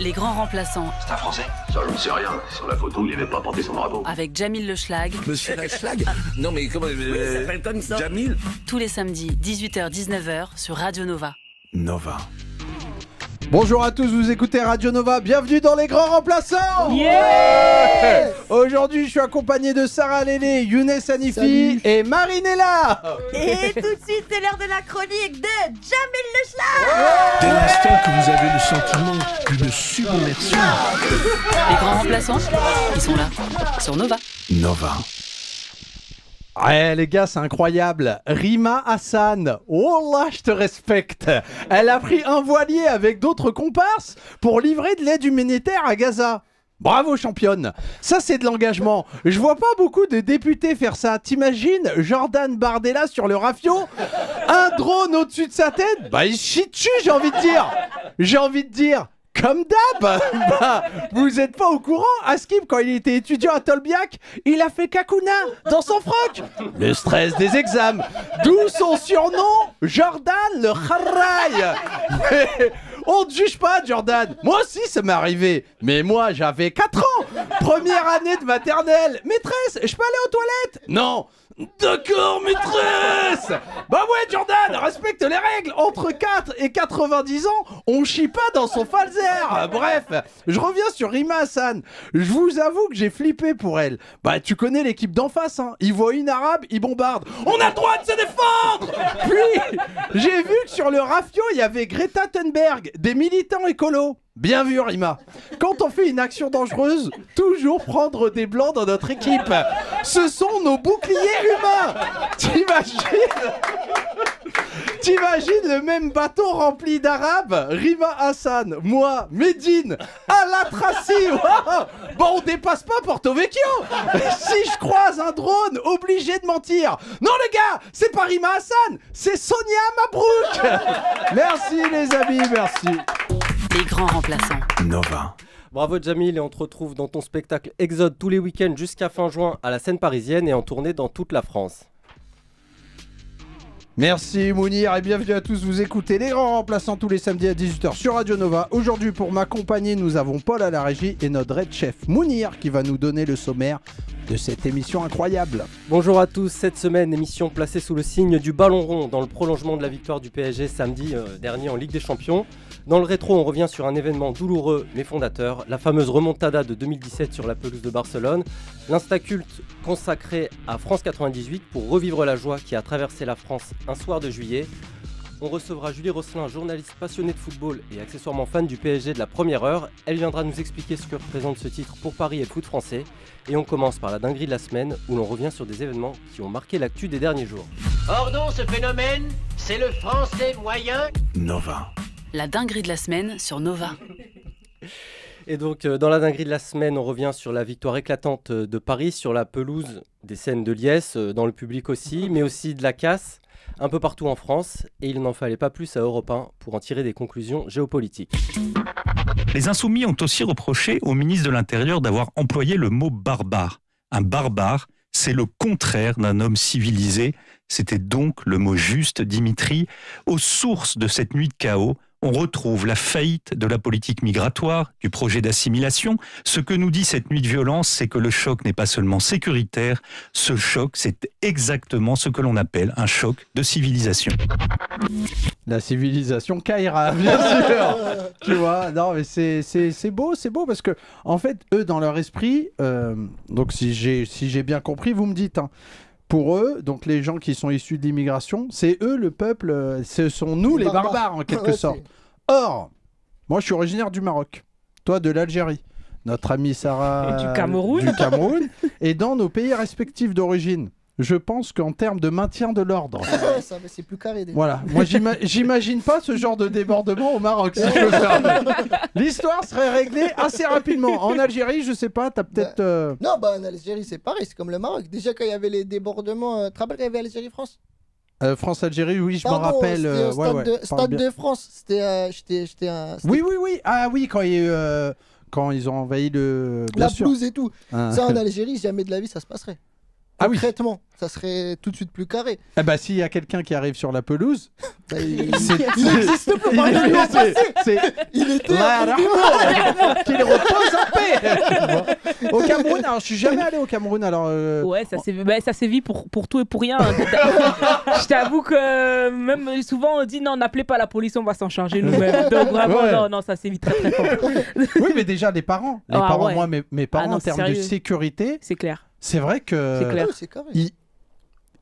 Les grands remplaçants. C'est un Français? Ça, je ne sais rien. Sur la photo, il n'avait pas porté son drapeau. Avec Jamil Le Schlag. Monsieur Le Schlag? Non mais comment... Oui, ça s'appelle comme ça. Jamil? Tous les samedis, 18h-19h sur Radio Nova. Nova. Bonjour à tous, vous écoutez Radio Nova, bienvenue dans les grands remplaçants. Yeah. Aujourd'hui je suis accompagné de Sarah Lélé, Younes Hanifi et Marinella. Et tout de suite c'est l'heure de la chronique de Jamil Le Schlag. Dès l'instant que vous avez le sentiment d'une submersion. Les grands remplaçants, ils sont là, sur Nova. Nova. Ouais les gars, c'est incroyable. Rima Hassan, oh là je te respecte. Elle a pris un voilier avec d'autres comparses pour livrer de l'aide humanitaire à Gaza. Bravo championne. Ça c'est de l'engagement. Je vois pas beaucoup de députés faire ça. T'imagines Jordan Bardella sur le rafio, un drone au-dessus de sa tête. Bah il chie dessus, j'ai envie de dire. Comme d'hab. Bah, vous êtes pas au courant, Askip, quand il était étudiant à Tolbiac, il a fait Kakuna dans son froc. Le stress des examens. D'où son surnom, Jordan le Kharraï. Mais on ne juge pas, Jordan. Moi aussi, ça m'est arrivé. Mais moi, j'avais 4 ans. Première année de maternelle. Maîtresse, je peux aller aux toilettes? Non. D'accord, maîtresse. Bah ouais, Jordan, respecte les règles. Entre 4 et 90 ans, on chie pas dans son falzer. Bref, je reviens sur Rima Hassan. Je vous avoue que j'ai flippé pour elle. Bah tu connais l'équipe d'en face, hein. Ils voient une arabe, ils bombardent. On a le droit de se défendre. Puis, j'ai vu que sur le rafio, il y avait Greta Thunberg, des militants écolos. Bien vu Rima. Quand on fait une action dangereuse, toujours prendre des blancs dans notre équipe. Ce sont nos boucliers humains. T'imagines le même bateau rempli d'arabes? Rima Hassan, moi, Medine, Alatrassi. Bon, on dépasse pas Porto Vecchio. Si je croise un drone, obligé de mentir. Non les gars, c'est pas Rima Hassan, c'est Sonia Mabrouk. Merci les amis, merci. Les grands remplaçants. Nova. Bravo Jamil, et on te retrouve dans ton spectacle Exode tous les week-ends jusqu'à fin juin à la scène parisienne et en tournée dans toute la France. Merci Mounir et bienvenue à tous, vous écoutez les grands remplaçants tous les samedis à 18h sur Radio Nova. Aujourd'hui pour m'accompagner, nous avons Paul à la régie et notre Red Chef Mounir qui va nous donner le sommaire de cette émission incroyable. Bonjour à tous, cette semaine, émission placée sous le signe du ballon rond dans le prolongement de la victoire du PSG samedi dernier en Ligue des Champions. Dans le rétro, on revient sur un événement douloureux mais fondateur, la fameuse remontada de 2017 sur la pelouse de Barcelone, l'insta-culte consacré à France 98 pour revivre la joie qui a traversé la France un soir de juillet. On recevra Julie Rosselin, journaliste passionnée de football et accessoirement fan du PSG de la première heure. Elle viendra nous expliquer ce que représente ce titre pour Paris et le foot français. Et on commence par la dinguerie de la semaine où l'on revient sur des événements qui ont marqué l'actu des derniers jours. Or non, ce phénomène, c'est le français moyen. Nova. La dinguerie de la semaine sur Nova. Et donc, dans la dinguerie de la semaine, on revient sur la victoire éclatante de Paris sur la pelouse des Scènes de Liesse, dans le public aussi, mais aussi de la casse, un peu partout en France. Et il n'en fallait pas plus à Europe 1 pour en tirer des conclusions géopolitiques. Les Insoumis ont aussi reproché au ministre de l'Intérieur d'avoir employé le mot barbare. Un barbare, c'est le contraire d'un homme civilisé. C'était donc le mot juste, Dimitri. Aux sources de cette nuit de chaos, on retrouve la faillite de la politique migratoire, du projet d'assimilation. Ce que nous dit cette nuit de violence, c'est que le choc n'est pas seulement sécuritaire, ce choc, c'est exactement ce que l'on appelle un choc de civilisation. La civilisation Kaira, bien sûr. Tu vois, non mais c'est beau parce que en fait, eux dans leur esprit, donc si j'ai bien compris, vous me dites, hein, pour eux, donc les gens qui sont issus de l'immigration, c'est eux le peuple, ce sont nous les barbares en quelque sorte. Or, moi je suis originaire du Maroc, toi de l'Algérie, notre amie Sarah du Cameroun. Et dans nos pays respectifs d'origine, je pense qu'en termes de maintien de l'ordre, ça, c'est plus carré déjà. Voilà, moi j'imagine pas ce genre de débordement au Maroc, si je peux faire. L'histoire serait réglée assez rapidement. En Algérie, je sais pas, t'as peut-être... Non, bah en Algérie c'est pareil, c'est comme le Maroc. Déjà quand il y avait les débordements, tu te rappelles qu'il y avait Algérie-France? France-Algérie, oui, je me rappelle. Stade de France, c'était... Oui. Ah oui, quand il y a eu... quand ils ont envahi la pelouse et tout. Ça en Algérie, jamais de la vie ça se passerait. Ah oui. Concrètement, ça serait tout de suite plus carré. Eh bah, s'il y a quelqu'un qui arrive sur la pelouse, Il n'existe plus. Il était qu'il repose en paix. Au Cameroun, alors je suis jamais allé au Cameroun, alors. Ouais, ça sévit pour tout et pour rien. Je t'avoue que même souvent on dit non, n'appelez pas la police, on va s'en charger nous-mêmes. Donc vraiment, non, ça sévit très très fort. Oui, mais déjà les parents, Ouais. moi, mes parents non, en termes sérieux. de sécurité, C'est clair. c'est vrai que. C'est clair. c'est carré.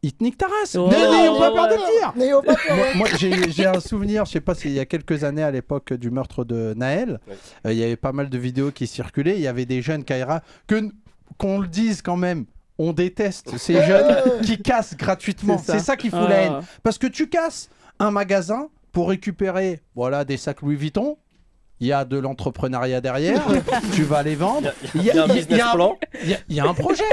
Ils te niquent ta race. Oh. N'ayons pas peur de le dire. N'ayons pas peur. Moi, j'ai un souvenir, je sais pas, il y a quelques années à l'époque du meurtre de Naël, il y avait pas mal de vidéos qui circulaient, il y avait des jeunes Kaira, qu'on le dise quand même, on déteste ces jeunes qui cassent gratuitement. C'est ça qui fout la haine. Parce que tu casses un magasin pour récupérer des sacs Louis Vuitton. Il y a de l'entrepreneuriat derrière, tu vas les vendre. Il y a un business plan. Il y a un projet.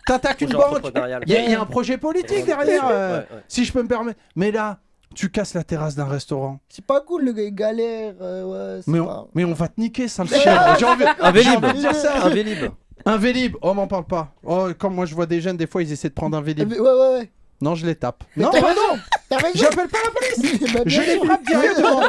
T'attaques une banque. Il y a un projet politique derrière, si je peux me permettre. Mais là, tu casses la terrasse d'un restaurant. C'est pas cool, le gars, il galère. Mais on va te niquer, sale chien. Un Vélib. Un Vélib. Oh, m'en parle pas. Oh, quand moi je vois des jeunes, des fois, ils essaient de prendre un Vélib. Ouais. Non, je les tape. Mais non, t'as bah raison. non. T'as raison. J'appelle pas la police. Je les frappe directement.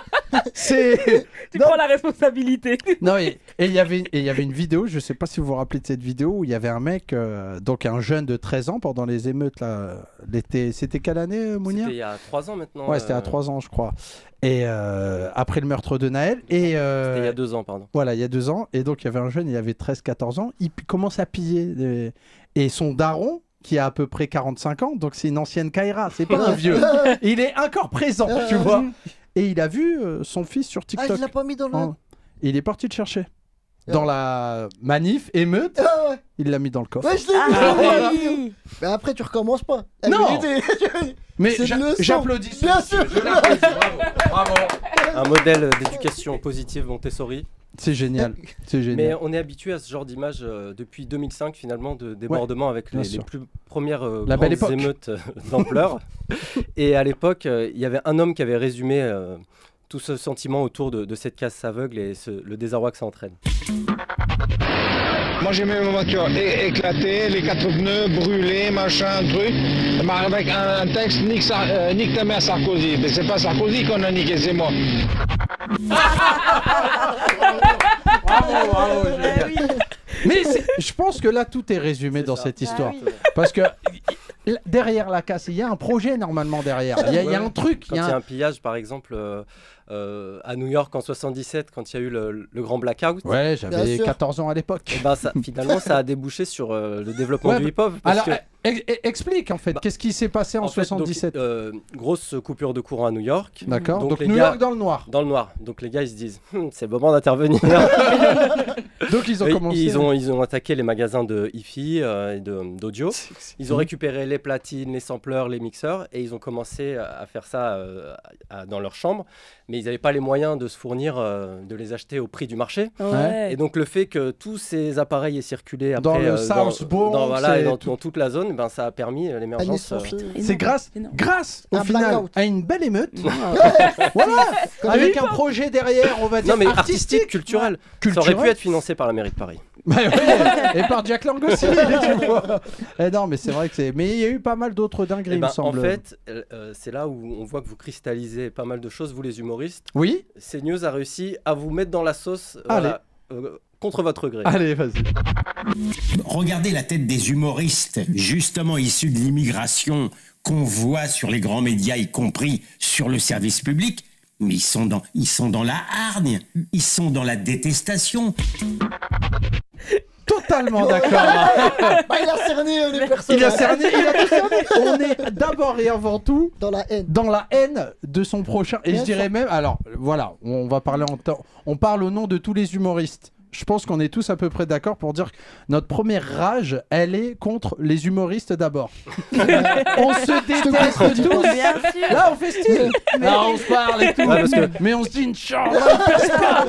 Tu prends la responsabilité. Non, et il y avait une vidéo, je sais pas si vous vous rappelez de cette vidéo, où il y avait un mec, donc un jeune de 13 ans pendant les émeutes là, c'était quelle année, Mounia? C'était il y a 3 ans maintenant. Ouais, c'était à 3 ans, je crois. Et après le meurtre de Naël. Et c'était il y a 2 ans, pardon. Voilà, il y a 2 ans. Et donc il y avait un jeune, il avait 13-14 ans, il commence à piller. Et son daron, qui a à peu près 45 ans, donc c'est une ancienne Kaira, c'est pas un vieux. Il est encore présent, tu vois. Et il a vu son fils sur TikTok. Ah, il l'a pas mis dans le... Il est parti le chercher. Dans la manif, émeute, il l'a mis dans le coffre. Ouais, je l'ai vu. Mais après, tu recommences pas. Non. Mais j'applaudis. Bien sûr. Bravo. Un modèle d'éducation positive Montessori. C'est génial. Mais on est habitué à ce genre d'image depuis 2005 finalement de débordement avec les plus premières grandes émeutes d'ampleur. Et à l'époque, il y avait un homme qui avait résumé tout ce sentiment autour de cette casse aveugle et le désarroi que ça entraîne. Moi j'ai mis ma voiture éclatée, les 4 pneus brûlés, machin, truc. Avec un texte nique ta mère Sarkozy. Mais c'est pas Sarkozy qu'on a niqué, c'est moi. Bravo, mais je pense que là tout est résumé dans cette histoire. Parce que derrière la casse, il y a un projet normalement derrière. Il y a un truc. Quand il y a un pillage par exemple à New York en 77 quand il y a eu le grand blackout. Ouais, j'avais 14 ans à l'époque. Ben, finalement ça a débouché sur le développement du hip-hop. Alors explique en fait, qu'est-ce qui s'est passé en 77 grosse coupure de courant à New York. D'accord, donc New York dans le noir. Dans le noir, donc les gars ils se disent c'est le moment d'intervenir. Donc ils ont commencé. Ils ont attaqué les magasins de hi-fi et d'audio. Ils ont récupéré les platines, les sampleurs, les mixeurs et ils ont commencé à faire ça dans leur chambre. Mais ils n'avaient pas les moyens de se fournir, de les acheter au prix du marché. Ouais. Et donc le fait que tous ces appareils aient circulé après, dans le South Bronx dans toute la zone, ben, ça a permis l'émergence. C'est grâce au final à une belle émeute. Voilà, avec un projet derrière, on va dire artistique, culturel. Ça aurait pu être financé par la mairie de Paris. Et par Jack Lang aussi. Non, mais c'est vrai que mais il y a eu pas mal d'autres dingueries, il me semble. En fait, c'est là où on voit que vous cristallisez pas mal de choses, vous les humoristes. Oui. CNews a réussi à vous mettre dans la sauce contre votre gré. Allez, vas-y. Regardez la tête des humoristes, justement issus de l'immigration, qu'on voit sur les grands médias, y compris sur le service public. Mais ils sont dans la hargne, ils sont dans la détestation. Totalement d'accord. Il a cerné les personnes. Il a tout cerné. On est d'abord et avant tout dans la haine de son prochain. Et je dirais même, alors voilà, on va parler on parle au nom de tous les humoristes. Je pense qu'on est tous à peu près d'accord pour dire que notre première rage, elle est contre les humoristes d'abord. On se déteste tous. Bien sûr. Là, on fait style. Là, on se parle et tout. Mais on se dit, Inch'Allah, il perce pas.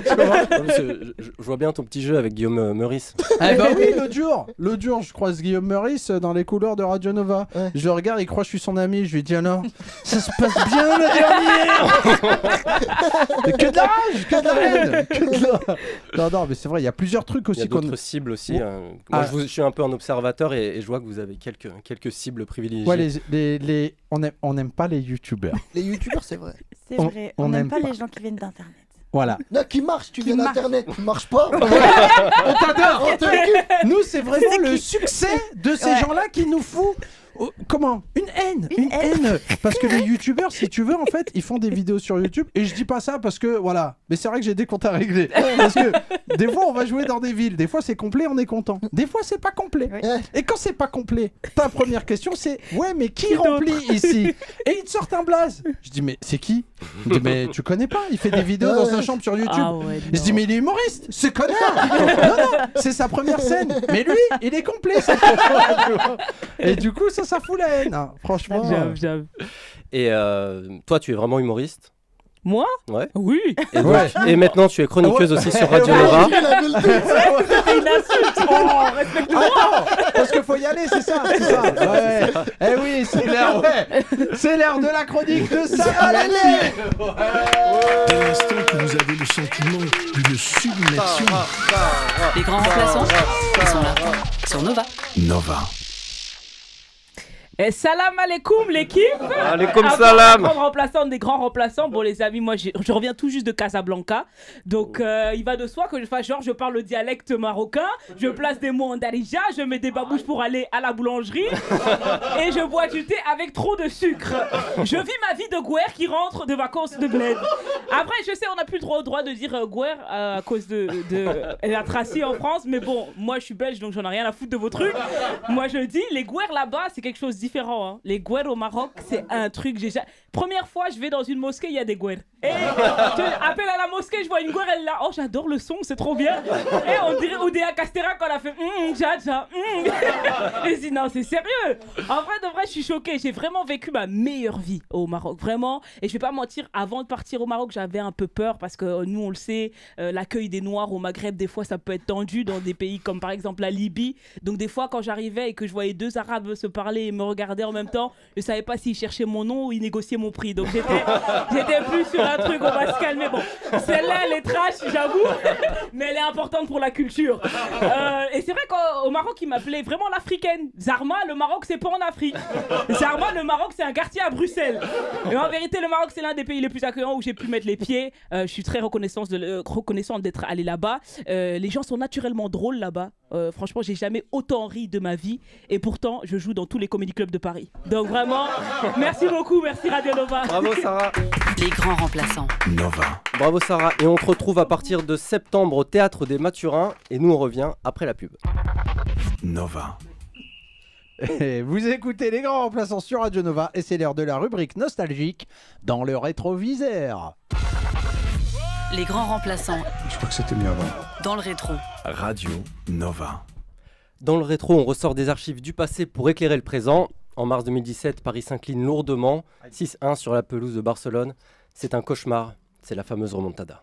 Je vois bien ton petit jeu avec Guillaume Meurice. Eh ben oui, l'autre jour, je croise Guillaume Meurice dans les couloirs de Radio Nova. Ouais. Je le regarde, il croit que je suis son ami. Je lui dis alors, ça se passe bien le dernier. Que de la rage, que de la haine. Non, mais c'est vrai vrai. Il y a plusieurs trucs aussi. Il y a d'autres cibles aussi. Moi, je suis un peu un observateur et je vois que vous avez quelques cibles privilégiées. Ouais, on n'aime pas les youtubeurs. Les youtubeurs, c'est vrai. C'est vrai. On n'aime pas les gens qui viennent d'Internet. Voilà. Non, qui marche, tu viens d'Internet, tu marches pas. On t'adore. Nous, c'est vraiment le succès de ces gens-là qui nous fout. Comment ? Une haine. Parce que les youtubeurs, si tu veux, en fait, ils font des vidéos sur YouTube. Et je dis pas ça parce que, voilà. Mais c'est vrai que j'ai des comptes à régler. Parce que des fois, on va jouer dans des villes. Des fois, c'est complet, on est content. Des fois, c'est pas complet. Oui. Et quand c'est pas complet, ta première question, c'est ouais, mais qui remplit ici ? Et ils te sortent un blaze. Je dis, mais c'est qui ? Il me dit, mais tu connais pas ? Il fait des vidéos dans sa chambre sur YouTube. Je dis, mais il est humoriste, ce connard. Non, c'est sa première scène. Mais lui, il est complet. Et du coup, ça fout la haine. Non, franchement. J'avoue. Et toi, tu es vraiment humoriste ? Moi ? Ouais. Oui. Et maintenant, tu es chroniqueuse aussi sur Radio Nova. C'était une insulte. Respecte-moi. Parce qu'il faut y aller, c'est ça. Ouais. Eh oui, c'est l'heure. Ouais. C'est l'heure de la chronique de Sarah Lelay. Dès l'instant que vous avez le sentiment d'une submersion. Les grands remplaçants, ils sont là, sur Nova. Nova. Et salam alaikum l'équipe. Alaikum salam. Des grands remplaçants. Bon les amis, moi je reviens tout juste de Casablanca. Donc il va de soi que je fasse genre je parle le dialecte marocain. Je place des mots en darija. Je mets des babouches pour aller à la boulangerie. Et je bois du thé avec trop de sucre. Je vis ma vie de gouer qui rentre de vacances de bled. Après je sais on n'a plus le droit de dire gouer à cause de la tracie en France. Mais bon moi je suis belge donc j'en ai rien à foutre de vos trucs. Moi je dis les gouers là-bas c'est quelque chose différent, hein. Les gouers au Maroc, c'est un truc. Première fois, je vais dans une mosquée, il y a des gouers. Et je appelle à la mosquée, je vois une gouer, elle est là. Oh, j'adore le son, c'est trop bien. Et on dirait Oudéa Castera quand elle a fait Dja. Et je dis non, c'est sérieux. En vrai, de vrai, je suis choquée. J'ai vraiment vécu ma meilleure vie au Maroc, vraiment. Et je vais pas mentir, avant de partir au Maroc, j'avais un peu peur parce que nous, on le sait, l'accueil des Noirs au Maghreb, des fois, ça peut être tendu dans des pays comme par exemple la Libye. Donc des fois, quand j'arrivais et que je voyais deux Arabes se parler et me regarder en même temps, je savais pas s'ils cherchaient mon nom ou ils négociaient mon prix. Donc j'étais plus sur un truc, on va se calmer. Bon, celle-là, elle est trash, j'avoue, mais elle est importante pour la culture. Et c'est vrai qu'au Maroc, ils m'appelaient vraiment l'africaine. Zarma, le Maroc, c'est pas en Afrique. Zarma, le Maroc, c'est un quartier à Bruxelles. Et en vérité, le Maroc, c'est l'un des pays les plus accueillants où j'ai pu mettre les pieds. Je suis très reconnaissante d'être allée là-bas. Les gens sont naturellement drôles là-bas. Franchement, j'ai jamais autant ri de ma vie. Et pourtant, je joue dans tous les comedy clubs de Paris. Donc vraiment, merci beaucoup, merci Radio Nova. Bravo Sarah. Les grands remplaçants. Nova. Bravo Sarah. Et on te retrouve à partir de septembre au Théâtre des Mathurins. Et nous, on revient après la pub. Nova. Et vous écoutez les grands remplaçants sur Radio Nova. Et c'est l'heure de la rubrique nostalgique dans le rétroviseur. Les grands remplaçants. Je crois que c'était mieux avant. Dans le rétro. Radio Nova. Dans le rétro, on ressort des archives du passé pour éclairer le présent. En mars 2017, Paris s'incline lourdement, 6-1 sur la pelouse de Barcelone. C'est un cauchemar, c'est la fameuse remontada.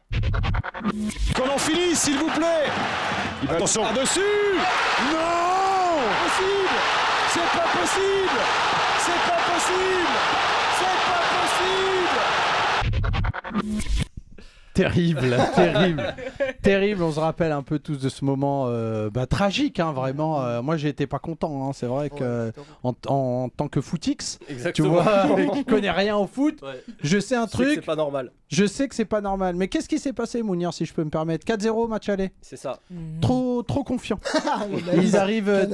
Qu'on en finisse, s'il vous plaît. Attention. Par-dessus. Non. Possible. C'est pas possible. C'est pas possible. C'est pas possible. Terrible. On se rappelle un peu tous de ce moment tragique, hein, vraiment. Moi, j'étais pas content. Hein. C'est vrai que en tant que footix, tu vois, qui connaît rien au foot, je sais un truc. C'est pas normal. Je sais que c'est pas normal. Mais qu'est-ce qui s'est passé, Mounir, si je peux me permettre ? 4-0 match aller. C'est ça. Trop confiant. Ils arrivent.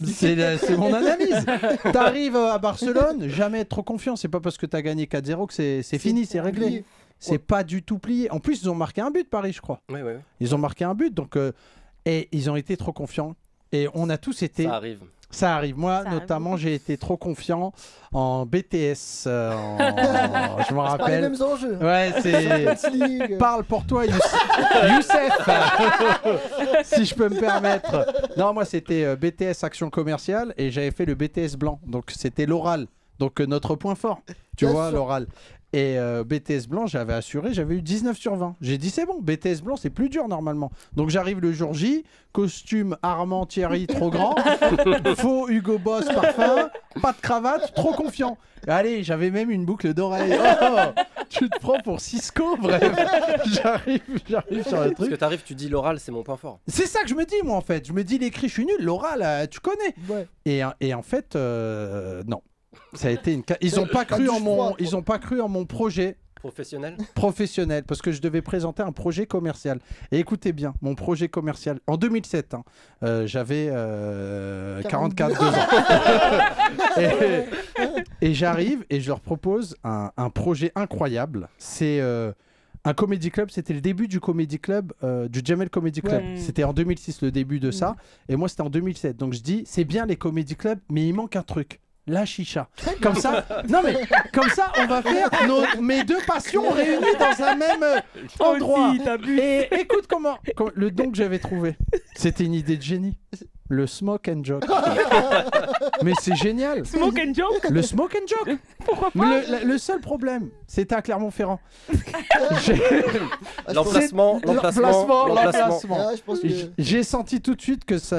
C'est mon analyse. T'arrives à Barcelone, jamais être trop confiant. C'est pas parce que t'as gagné 4-0 que c'est fini, c'est réglé. C'est pas du tout plié. En plus, ils ont marqué un but, Paris, je crois. Oui. Ils ont marqué un but, donc et ils ont été trop confiants. Et on a tous été. Ça arrive. Moi, notamment, j'ai été trop confiant en BTS. Je me rappelle. C'est pas les mêmes enjeux. Ouais, c'est. Parle pour toi, Youssef. Si je peux me permettre. Non, moi, c'était BTS Action Commerciale et j'avais fait le BTS blanc. Donc, c'était l'oral. Donc, notre point fort. Tu vois, l'oral. Et BTS blanc, j'avais assuré, j'avais eu 19 sur 20. J'ai dit c'est bon, BTS blanc c'est plus dur normalement. Donc j'arrive le jour J, costume Armand Thierry trop grand, faux Hugo Boss parfum, pas de cravate, trop confiant. Allez, j'avais même une boucle d'oreille. Oh, tu te prends pour Cisco, bref. J'arrive sur le truc. Parce que t'arrives, tu dis l'oral, c'est mon point fort. C'est ça que je me dis, moi, en fait. Je me dis, l'écrit, je suis nul. L'oral, tu connais. Ouais. Et en fait, non. Ça a été une... Ils n'ont pas cru en mon projet. Professionnel, parce que je devais présenter un projet commercial. Et écoutez bien, mon projet commercial, en 2007, j'avais 44 ans. et j'arrive et je leur propose un projet incroyable. C'est un comedy club, c'était le début du comedy club, du Jamel Comedy Club. Ouais. C'était en 2006 le début de ça. Et moi, c'était en 2007. Donc je dis, c'est bien les comedy clubs, mais il manque un truc. La chicha. Comme ça, non mais comme ça, on va faire mes deux passions réunies dans un même endroit. Et écoute comment le don que j'avais trouvé, c'était une idée de génie. Le smoke and joke. Mais c'est génial. Smoke and joke. Le smoke and joke. Pourquoi pas? Le seul problème, c'était à Clermont-Ferrand. L'emplacement. J'ai senti tout de suite que ça.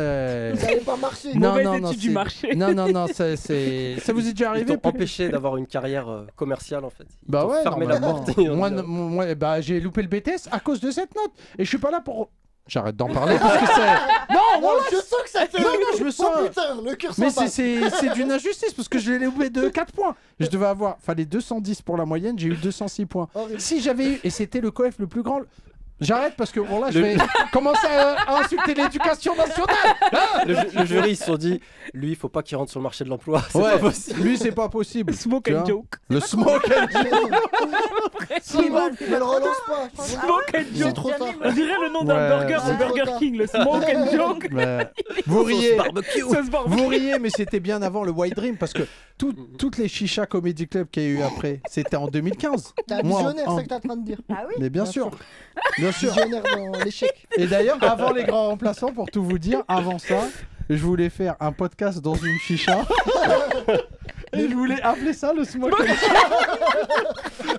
Ça n'allait pas marcher. Mauvaise étude du marché. Non, ça vous est déjà arrivé? Ils t'ont empêché d'avoir une carrière commerciale en fait. Ils Bah t'ont ouais. fermé la porte. Moi, j'ai loupé le BTS à cause de cette note. Et je suis pas là pour. J'arrête d'en parler parce que c'est. Non, je sens que ça te. Non, je me sens. Oh putain, le cœur Mais s'en bat. c'est d'une injustice parce que je l'ai loupé de 4 points. Je devais avoir. Fallait 210 pour la moyenne, j'ai eu 206 points. Horrible. Si j'avais eu. Et c'était le coef le plus grand. J'arrête parce que bon là je vais commencer à insulter l'éducation nationale. Le jury ils se sont dit, lui il faut pas qu'il rentre sur le marché de l'emploi, c'est Ouais, pas possible. lui c'est pas possible. Smoke Tu and vois. joke. Le smoke and joke. Mais le relance pas. Smoke and C'est joke. trop tard. On dirait le nom d'un Ouais, burger c'est de trop Burger tard. King, le Smoke and Joke. Mais vous riez. Sauce barbecue. Vous riez, mais c'était bien avant le White Dream parce que toutes les chicha comedy club qu'il y a eu après, c'était en 2015. T'es un Moi, visionnaire, en- c'est ça que t'es en train de dire. Ah oui. Mais bien sûr. Bien sûr. Visionnaire dans l'échec. Et d'ailleurs, avant les grands remplaçants, pour tout vous dire, avant ça, je voulais faire un podcast dans une chicha. Et je voulais appeler ça le smoke and joke.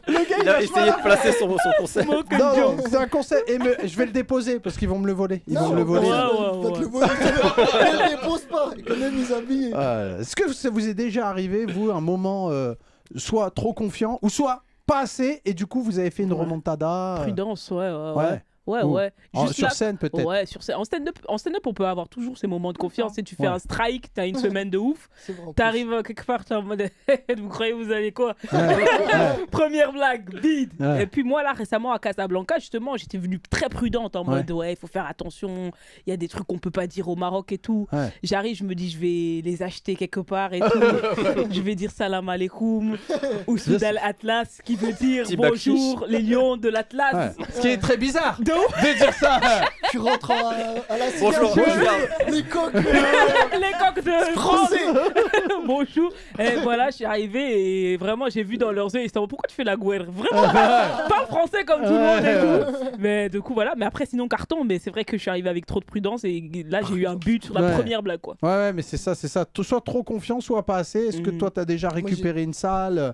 Le gars, Il a essayé de placer son concept. Smoke and Non, joke. c'est un concept. Et je vais le déposer parce qu'ils vont me le voler. Ils vont me le Non, voler. faites le voler. Ne le dépose pas. Quand même, ils habillent. Est-ce que ça vous est déjà arrivé, vous, un moment soit trop confiant ou soit pas assez et du coup vous avez fait une remontada Prudence, ouais. Ou- Ouais. Juste sur là- scène peut-être. Ouais, sur scène. En stand-up, on peut avoir toujours ces moments de confiance. Et tu fais un strike, t'as une semaine de ouf. C'est vrai, en plus. T'arrives quelque part, t'es en mode vous croyez vous allez quoi? Ouais. Première blague, bide. Ouais. Et puis moi là récemment à Casablanca, justement, j'étais venue très prudente en mode ouais, il faut faire attention, il y a des trucs qu'on peut pas dire au Maroc et tout. Ouais. J'arrive, je me dis je vais les acheter quelque part et tout. Je vais dire salam alaikum ou Soudal Atlas qui veut dire Petit bonjour les lions de l'Atlas. Ouais. Ce qui est très bizarre De de dire ça. Tu rentres à la Bonjour, cigale. bonjour. Les coques. les coqs de Français. Bonjour. Et voilà, je suis arrivé et vraiment j'ai vu dans leurs yeux, ils se disent pourquoi tu fais la guerre? Vraiment, parle français comme tout le monde et tout. Mais du coup voilà, mais après sinon carton, mais c'est vrai que je suis arrivé avec trop de prudence et là j'ai eu un but sur la première blague quoi. Ouais, mais c'est ça. Soit trop confiant, soit pas assez. Est-ce que toi t'as déjà récupéré une salle?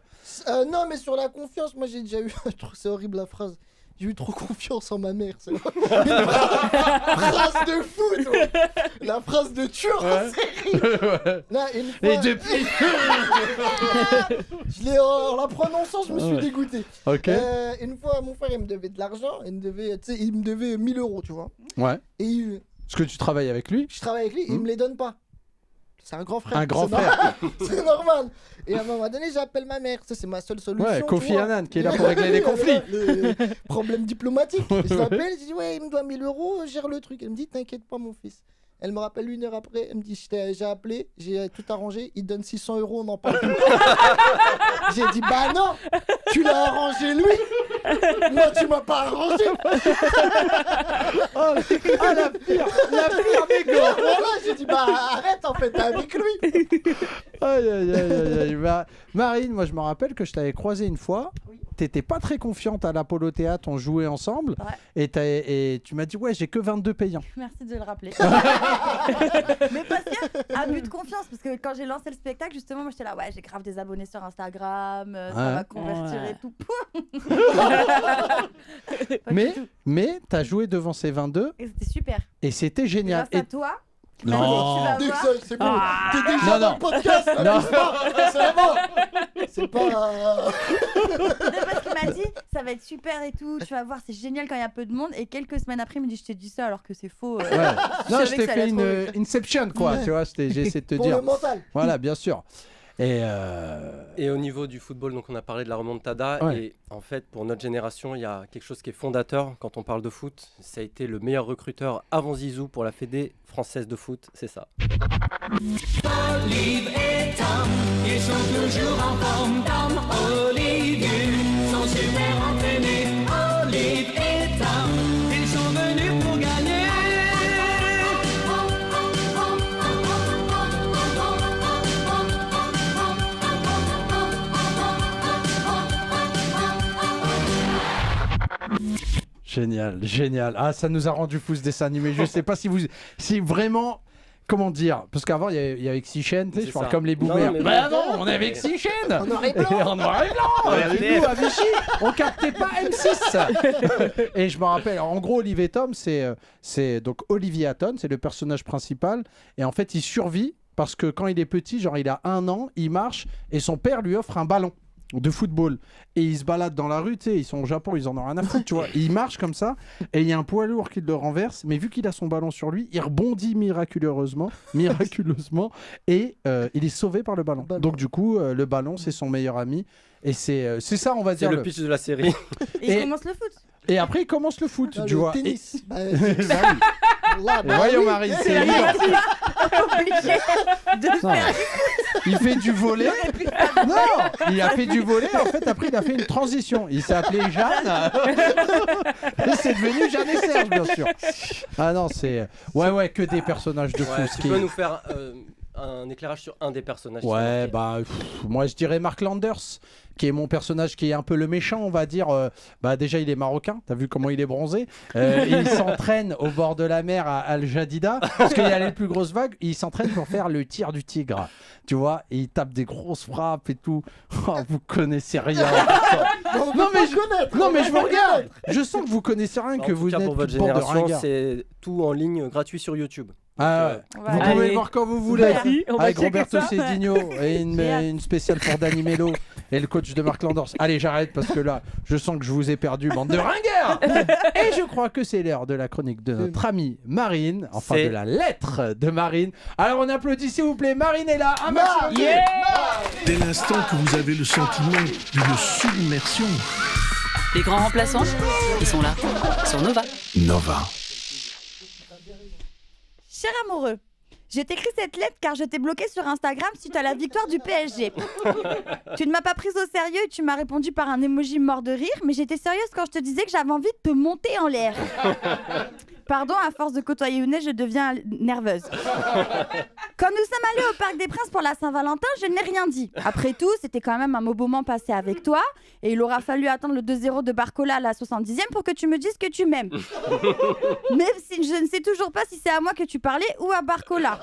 Non, mais sur la confiance, moi j'ai déjà eu. Je trouve c'est horrible la phrase. J'ai eu trop confiance en ma mère. C'est une phrase de fou, toi. La phrase de tueur en série. Là, une fois... Et depuis. Je l'ai en la prononçant, je me suis dégoûté. Ok. Une fois, mon frère il me devait de l'argent. Il me devait 1000 euros, tu vois. Ouais. Et Est-ce que tu travailles avec lui? je travaille avec lui, il me les donne pas. C'est un grand frère. Un grand c'est frère. C'est normal. Et à un moment donné, j'appelle ma mère. Ça, c'est ma seule solution. Ouais, tu Kofi vois. Annan qui est là pour régler les conflits. Le problème diplomatique. Je l'appelle, je dis ouais, il me doit 1000 euros, gère le truc. Elle me dit t'inquiète pas, mon fils. Elle me rappelle 1 heure après, elle me dit j'ai appelé, j'ai tout arrangé, il donne 600 euros, on en parle plus. J'ai dit bah non, tu l'as arrangé lui. Moi tu m'as pas arrangé. La pire négo. Voilà, j'ai dit bah arrête en fait, t'es avec lui. Aïe. Bah, Marine, moi je me rappelle que je t'avais croisé une fois. T'étais pas très confiante à l'Apollo Théâtre, on jouait ensemble. Ouais. Et tu m'as dit ouais, j'ai que 22 payants. Merci de le rappeler. Mais parce que, abus de confiance, parce que quand j'ai lancé le spectacle, justement, moi j'étais là, ouais, j'ai grave des abonnés sur Instagram, ça va convertir et tout. Mais t'as joué devant ces 22 Et c'était super. et c'était génial. Grâce à toi, Non. Dès que c'est bon. T'es Non, déjà dans non. le podcast. Non. Abuse pas. C'est bon. C'est pas. Parce qu'il m'a dit, ça va être super et tout, tu vas voir, c'est génial quand il y a peu de monde. Et quelques semaines après, il me dit, je t'ai dit ça alors que c'est faux. Ouais. Non, je t'ai fait une Inception, quoi. Tu vois, j'ai essayé de te Pour dire. le mental. Voilà, bien sûr. Et au niveau du football, donc on a parlé de la remontada. Ouais. Et en fait, pour notre génération, il y a quelque chose qui est fondateur quand on parle de foot. Ça a été le meilleur recruteur avant Zizou pour la Fédé française de foot, c'est ça. Olive et Tom, ils sont toujours en forme. Tom, Olive, sont super entraînés. Olive et Tom, ils sont venus pour gagner. Génial, génial. Ah, ça nous a rendu fous ce dessin animé. Je sais pas si vraiment, comment dire, parce qu'avant il y avait 6 chaînes, tu sais, je parle comme les boomers. Bah non, on avait 6 chaînes. En noir et blanc. En noir et blanc. Nous à Vichy, on captait pas M6. Et je me rappelle, en gros, Olivier Tom, c'est donc Olivier Hatton, c'est le personnage principal, et en fait il survit parce que quand il est petit, genre il a 1 an, il marche et son père lui offre un ballon de football et il se balade dans la rue, tu sais, ils sont au Japon, ils en ont rien à foutre, tu vois. Il marche comme ça et il y a un poids lourd qui le renverse, mais vu qu'il a son ballon sur lui, il rebondit miraculeusement et il est sauvé par le ballon. Donc du coup, le ballon c'est son meilleur ami et c'est ça, on va dire. C'est le pitch de la série. Et il commence le foot. Et après il commence le foot, tu vois. Tennis. Et... Voyons Marie, c'est évident. Obligé de faire. Il fait du volley. Non, il a fait du volley. En fait, après, il a fait une transition. Il s'est appelé Jeanne. Et c'est devenu Jeanne et Serge, bien sûr. Ah non, c'est. Ouais, que des personnages de fou. Tu peux nous faire un éclairage sur un des personnages? Ouais, bah, moi, je dirais Mark Landers, qui est mon personnage qui est un peu le méchant, on va dire. Bah, déjà, il est marocain. T'as vu comment il est bronzé? Il s'entraîne au bord de la mer à Al Jadida, parce qu'il y a les plus grosses vagues. Il s'entraîne pour faire le tir du tigre. Tu vois, et il tape des grosses frappes et tout. Oh, vous connaissez rien. Non, mais je vous regarde. Je sens que vous connaissez rien, que vous n'êtes pour votre une bande de génération, ringards. c'est tout en ligne gratuit sur YouTube. Ah ouais. Vous pouvez le voir quand vous voulez. Vas-y, on va Avec checker Roberto ça. Cedinho et une spéciale pour Danny Mello et le coach de Mark Landers. Allez, j'arrête parce que là, je sens que je vous ai perdu, bande de ringards. Et je crois que c'est l'heure de la chronique de notre amie Marine, enfin de la lettre de Marine. Alors on applaudit s'il vous plaît, Marine est là. Un maximum. Dès l'instant que vous avez le sentiment d'une submersion, Les grands remplaçants, ils sont là, sur Nova. Nova. Cher amoureux, je t'écris cette lettre car je t'ai bloqué sur Instagram suite à la victoire du PSG. Tu ne m'as pas prise au sérieux et tu m'as répondu par un emoji mort de rire, mais j'étais sérieuse quand je te disais que j'avais envie de te monter en l'air. Pardon, à force de côtoyer Younes, je deviens nerveuse. Quand nous sommes allés au Parc des Princes pour la Saint-Valentin, je n'ai rien dit. Après tout, c'était quand même un beau moment passé avec toi, et il aura fallu attendre le 2-0 de Barcola à la 70e pour que tu me dises que tu m'aimes. Même si je ne sais toujours pas si c'est à moi que tu parlais ou à Barcola.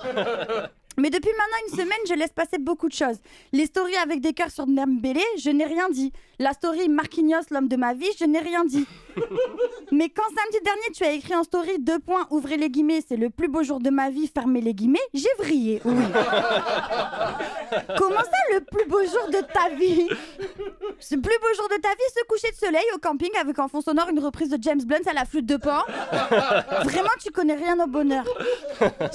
Mais depuis maintenant une semaine, je laisse passer beaucoup de choses. Les stories avec des cœurs sur Dembélé, je n'ai rien dit. La story Marquinhos, l'homme de ma vie, je n'ai rien dit. Mais quand samedi dernier, tu as écrit en story 2 points, ouvrez les guillemets, c'est le plus beau jour de ma vie, fermez les guillemets, j'ai vrillé, oui. Comment ça, le plus beau jour de ta vie? Ce plus beau jour de ta vie, ce coucher de soleil au camping avec en fond sonore une reprise de James Blunt à la flûte de Pan. Vraiment, tu connais rien au bonheur.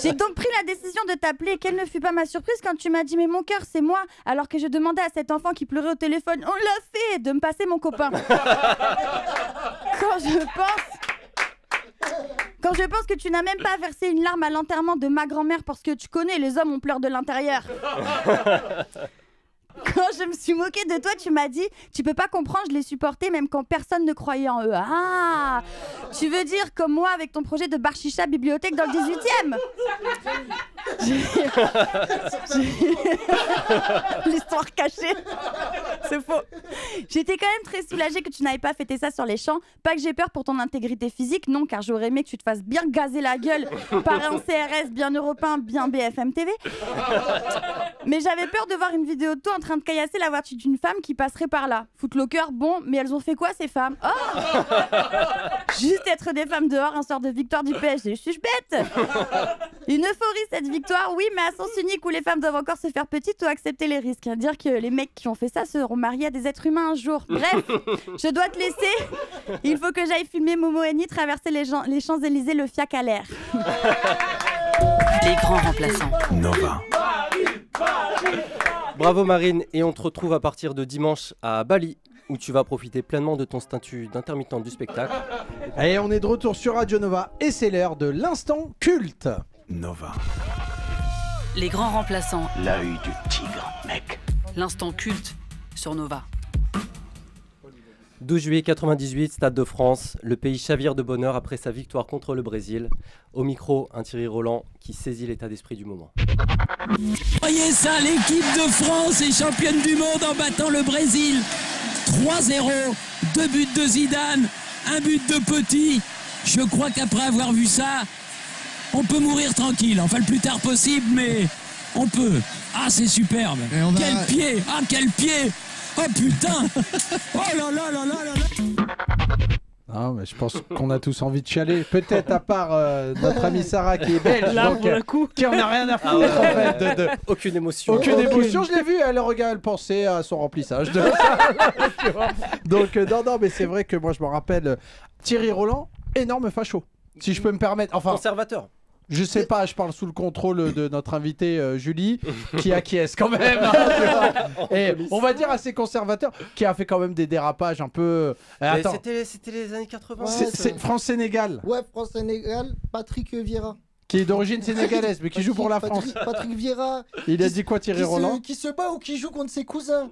J'ai donc pris la décision de t'appeler. Quelle ne fut pas ma surprise quand tu m'as dit mais mon cœur c'est moi, alors que je demandais à cet enfant qui pleurait au téléphone, on l'a fait, de me passer mon copain. Quand je pense que tu n'as même pas versé une larme à l'enterrement de ma grand-mère parce que tu connais, les hommes ont pleuré de l'intérieur. Quand je me suis moquée de toi, tu m'as dit tu peux pas comprendre, je l'ai supporté même quand personne ne croyait en eux. Ah, tu veux dire comme moi avec ton projet de bar chicha bibliothèque dans le 18e. L'histoire cachée. C'est faux. J'étais quand même très soulagée que tu n'avais pas fêté ça sur les champs. Pas que j'ai peur pour ton intégrité physique, non, car j'aurais aimé que tu te fasses bien gazer la gueule par un CRS bien européen, bien BFM TV. Mais j'avais peur de voir une vidéo de toi en train de caillasser la voiture d'une femme qui passerait par là. Footlocker, bon, mais elles ont fait quoi ces femmes? Oh, juste être des femmes dehors un soir de victoire du PSG, je suis bête. Une euphorie cette victoire, oui, mais à sens unique où les femmes doivent encore se faire petites ou accepter les risques. Dire que les mecs qui ont fait ça seront mariés à des êtres humains un jour. Bref, je dois te laisser. Il faut que j'aille filmer Momo Eni traverser les Champs-Élysées le fiac à l'air. Les grands remplaçants. Nova. Bravo Marine, et on te retrouve à partir de dimanche à Bali, où tu vas profiter pleinement de ton statut d'intermittente du spectacle. Et on est de retour sur Radio Nova et c'est l'heure de l'instant culte. Nova. Les grands remplaçants. L'œil du tigre, mec. L'instant culte sur Nova. 12 juillet 98, Stade de France, le pays chavire de bonheur après sa victoire contre le Brésil. Au micro, un Thierry Roland qui saisit l'état d'esprit du moment. Voyez ça, l'équipe de France est championne du monde en battant le Brésil. 3-0, 2 buts de Zidane, 1 but de Petit. Je crois qu'après avoir vu ça, on peut mourir tranquille. Enfin, le plus tard possible, mais on peut. Ah, c'est superbe. Quel pied. Ah, quel pied. Oh putain. Oh là là là là là là. Non, mais je pense qu'on a tous envie de chialer. Peut-être à part notre amie Sarah qui est belge, Là, donc, pour le coup. qui en a rien à foutre en fait. Aucune émotion. Aucune émotion, je l'ai vu, elle pensait à son remplissage de ça. Tu vois. Donc non, mais c'est vrai que moi je me rappelle Thierry Roland, énorme facho, si je peux me permettre. Enfin, conservateur. Je sais pas, je parle sous le contrôle de notre invitée Julie, qui acquiesce quand même. Hein, tu vois. Et on va dire assez conservateur, qui a fait quand même des dérapages un peu. Attends, c'était les années 80. c'est France-Sénégal. Ouais, France-Sénégal, Patrick Vieira. Qui est d'origine sénégalaise, mais qui joue pour la France. Patrick Vieira. Il a dit quoi, Thierry Roland? Qui se bat ou qui joue contre ses cousins.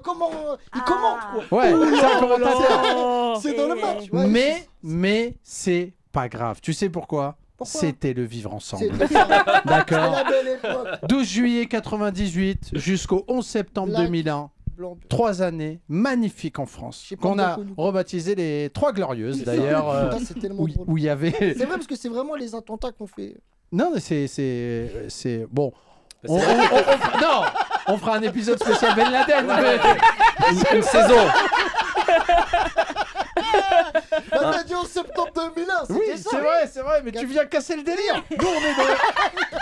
Comment il commente quoi. Ouais, c'est un commentateur. C'est dans le match. Ouais, mais c'est pas grave. Tu sais pourquoi? C'était le vivre ensemble. D'accord. 12 juillet 98 jusqu'au 11 septembre 2001. 3 années magnifiques en France, qu'on a rebaptisé les Trois Glorieuses d'ailleurs, où il y avait... C'est vrai parce que c'est vraiment les attentats qu'on fait. Non mais c'est... Bon... Non, on fera un épisode spécial Ben Laden. Une saison. On a dit en septembre 2001, oui, c'est vrai, mais tu viens casser le délire. Nous,